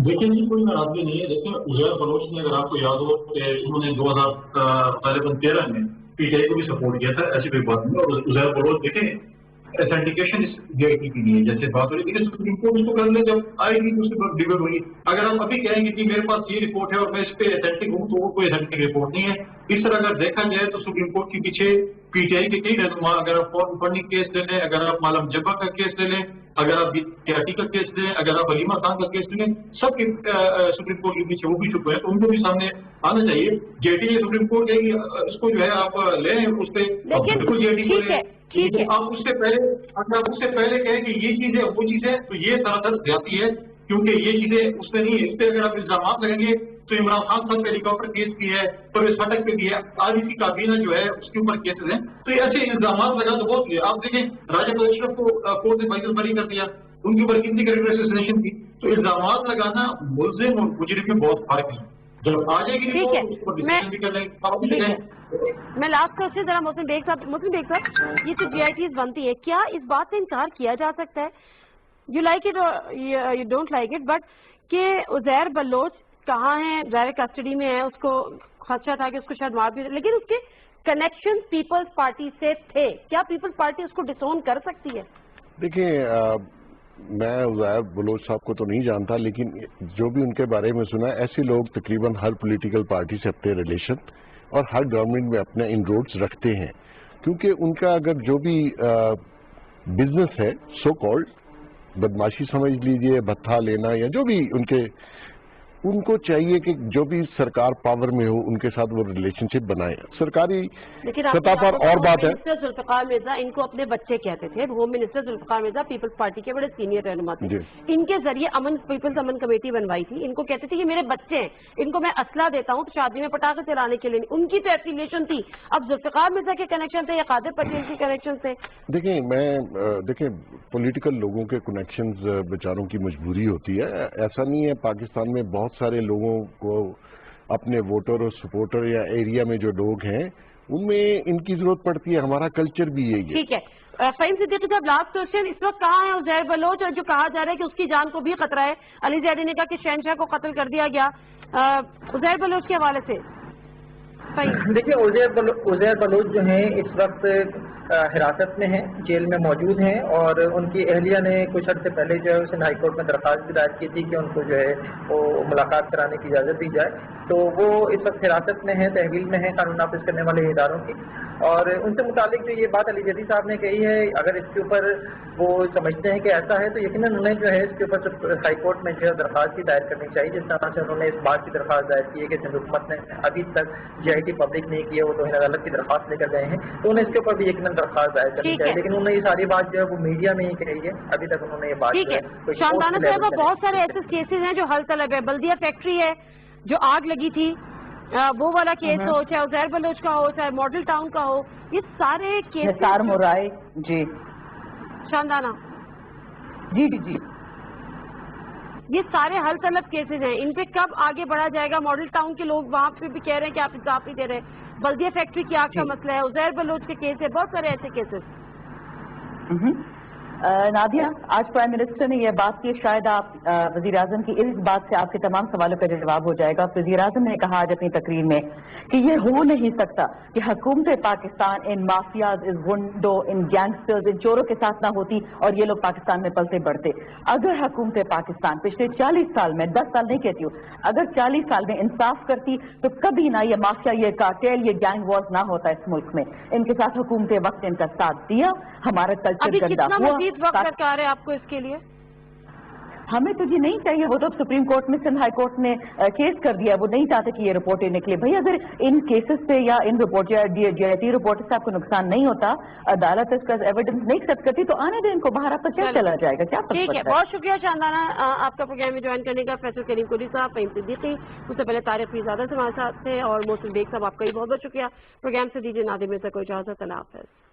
देखिए जी, कोई नाराजगी नहीं है। देखिए, उज़ैर बलोच ने, अगर आपको याद हो कि उन्होंने 2013 में PTI को भी सपोर्ट किया था, ऐसी कोई बात नहीं। और उज़ैर बलोच देखें ऑथेंटिकेशन इस JIT की नहीं है, जैसे बात हो रही है, सुप्रीम कोर्ट उसको कर ले, जब आएगी तो उसके बाद डिबेट होगी। अगर हम अभी कहेंगे कि मेरे पास ये रिपोर्ट है और मैं इस पे ऑथेंटिक हूँ, तो वो कोई ऑथेंटिक रिपोर्ट नहीं है। इस तरह अगर देखा जाए तो सुप्रीम कोर्ट के पीछे PTI के कई रहनुमा, अगर आप फॉर्म फंडिंग केस ले लें, अगर आप मालम जब्बा का केस ले लें, अगर आप KRT का केस लें, अगर आप हलीमा खान का केस लें, सब सुप्रीम कोर्ट के पीछे वो भी छुपे हैं, तो उनको भी सामने आना चाहिए। JIT ने सुप्रीम कोर्ट कहेगी इसको जो है आप लें, उस पर बिल्कुल JIT को लें। आप उससे पहले, अगर आप उससे पहले कहें कि ये चीज है वो चीज है, तो ये सरासर ज्यादती है, क्योंकि ये चीजें उसमें नहीं है। इस पे अगर आप इल्जाम लगाएंगे तो इमरान खान साहब पे हेलीकॉप्टर केस भी है, परवेज फाटक पे भी है, आज इसकी काबीना जो है उसके ऊपर केसेस हैं। तो ये ऐसे इल्जाम लगा तो बहुत है। आप देखें, राजा अशरफ को कोर्ट ने फाइनल बरी कर दिया, उनके ऊपर कितनी कैरेक्टर असैसिनेशन थी। तो इल्जाम लगाना मुल्जिम और मुजरिम में बहुत फर्क है। जब आ जाएगी मैं लास्ट क्वेश्चन जरा मुस्लिम बेग साहब, ये तो JITs बनती है, क्या इस बात से इनकार किया जा सकता है, you like it you don't like it, but कि उज़ैर बलोच कहाँ है, ज़ाहिर कस्टडी में है, उसको खदशा था कि उसको शायद मार भी, लेकिन उसके कनेक्शन पीपल्स पार्टी से थे, क्या पीपल्स पार्टी उसको डिसोन कर सकती है? देखिए, मैं उज़ैर बलोच साहब को तो नहीं जानता, लेकिन जो भी उनके बारे में सुना है, ऐसे लोग तकरीबन हर पॉलिटिकल पार्टी से अपने रिलेशन اور ہر گورنمنٹ میں اپنا انروڈس رکھتے ہیں، کیونکہ ان کا اگر جو بھی بزنس ہے سو کالڈ بدماشی سمجھ لیجئے، بھتہ لینا یا جو بھی ان کو چاہیے کہ جو بھی سرکار پاور میں ہو ان کے ساتھ وہ ریلیشن شپ بنائے سرکاری سطح پر۔ اور بات ہے منسٹر ذوالفقار مرزا ان کو اپنے بچے کہتے تھے، home minister Zulfiqar Mirza Peoples Party کے بڑے سینئر رہنما تھے، ان کے ذریعے پیپلز امن کمیٹی بنوائی تھی، ان کو کہتے تھے کہ میرے بچے ہیں، ان کو میں اسلحہ دیتا ہوں تو شادی میں پٹاخے چلانے کے لیے نہیں، ان کی تو ایسی ریلیشن تھی۔ اب ذوالفقار مرزا کے کنیکشن تھے یا قادر پٹیل کے کنیکشن تھے؟ دیکھیں پولیٹیکل لوگوں کے کنیکشنز بیچاروں کی مجبوری ہوتی ہے، ایسا نہیں ہے۔ پاکستان میں بہت سارے لوگوں کو اپنے ووٹر اور سپورٹر یا ایریا میں جو لوگ ہیں ان میں ان کی ضرورت پڑتی ہے، ہمارا کلچر بھی یہی ہے۔ ٹھیک ہے فہیم صدیقی صاحب، لاسٹ کوشچن، اس وقت کہاں ہے عزیر بلوچ، اور جو کہا جا رہا ہے کہ اس کی جان کو بھی خطرہ ہے؟ علی زیدی نے کہا کہ شہنشاہ کو قتل کر دیا گیا، عزیر بلوچ کے حوالے سے دیکھیے عزیر بلوچ جو ہیں اس وقت حراست میں ہیں، جیل میں موجود ہیں، اور ان کی اہلیہ نے کچھ عرصے پہلے جو ہے اس نے ہائی کورٹ میں درخواست دائر کی تھی کہ ان کو جو ہے وہ ملاقات کرانے کی اجازت دی جائے، تو وہ اس وقت حراست میں ہیں، تحویل میں ہیں قانون نافذ کرنے والے اداروں کی، اور ان سے متعلق جو یہ بات علی زیدی صاحب نے کہی ہے، اگر اس کے اوپر وہ سمجھتے ہیں کہ ایسا ہے تو یقیناً انہیں جو ہے اس کے اوپر ہائی کورٹ میں جو ہے درخواست دائر کرنی چاہیے، جس طرح سے انہوں نے اس بات کی درخواست دائر کی ہے کہ سندھ حکومت نے ابھی تک JIT پبلک نہیں کی ہے، وہ توہین عدالت کی درخواست لے کر گئے ہیں، تو انہیں اس کے اوپر بھی یقیناً درخواست دائر کرنی چاہیے، لیکن انہوں نے یہ ساری بات جو ہے وہ میڈیا میں ہی کہی ہے، ابھی تک انہوں نے یہ بات شاندانہ صاحب بہت سارے ایسے کیسز ہیں جو حل طلب ہے، بلدیہ فیکٹری ہے جو آگ لگی تھی وہ والا کیس ہو، چاہے عزیر بلوچ کا ہو، چاہے ماڈل ٹاؤن کا ہو، یہ سارے کیس جی شاندانہ جی یہ سارے حل طلب کیسز ہیں، ان پہ کب آگے بڑھا جائے گا؟ ماڈل ٹاؤن کے لوگ وہاں پہ بھی کہہ رہے ہیں کہ آپ انصاف نہیں دے رہے، بلدیہ فیکٹری کی آگ کا مسئلہ ہے، عزیر بلوچ کے کیس ہے، بہت سارے ایسے کیسز۔ نادیہ، آج پرائم منسٹر نے یہ بات کی، شاید آپ وزیر اعظم کی اس بات سے آپ کے تمام سوالوں کا جواب ہو جائے گا۔ وزیر اعظم نے کہا آج اپنی تقریر میں کہ یہ ہو نہیں سکتا کہ حکومت پاکستان ان مافیاز، ان گنڈوں، ان گینگسٹرز، ان چوروں کے ساتھ نہ ہوتی اور یہ لوگ پاکستان میں پلتے بڑھتے۔ اگر حکومت پاکستان پچھلے 40 سال میں، 10 سال نہیں کہتی ہوں، اگر 40 سال میں انصاف کرتی تو کبھی نہ یہ مافیا، یہ کارٹیل، یہ گینگ وارز نہ ہوتا اس ملک میں۔ ان کے ساتھ حکومت وقت ان کا ساتھ دیا، ہمارا کلچر گندا ہوا۔ وقت درکار ہے آپ کو اس کے لیے؟ ہمیں تو یہ نہیں چاہیے، وہ تو سپریم کورٹ میں سندھ ہائی کورٹ نے کیس کر دیا، وہ نہیں چاہتے کہ یہ رپورٹیں نکلے۔ بھائی اگر ان کیسز سے یا ان رپورٹ یا JIT رپورٹ سے آپ کو نقصان نہیں ہوتا، عدالت اس کا ایویڈنس نہیں ایکسپٹ کرتی تو آنے دیں ان کو باہر، آپ کا کیا چلا جائے گا؟ کیا ٹھیک ہے، بہت شکریہ شاندانہ آپ کا پروگرام میں جوائن کرنے کا۔ فیصل کریم کوہلی صاحب، فہیم صدیقی، اس سے پہلے طارق پیرزادہ سے ہمارے ساتھ تھے، اور محسن بیگ صاحب آپ کا بھی بہت بہت شکریہ۔ پروگرام سے دیجیے نادر مرزا کو اجازت، اللہ حافظ۔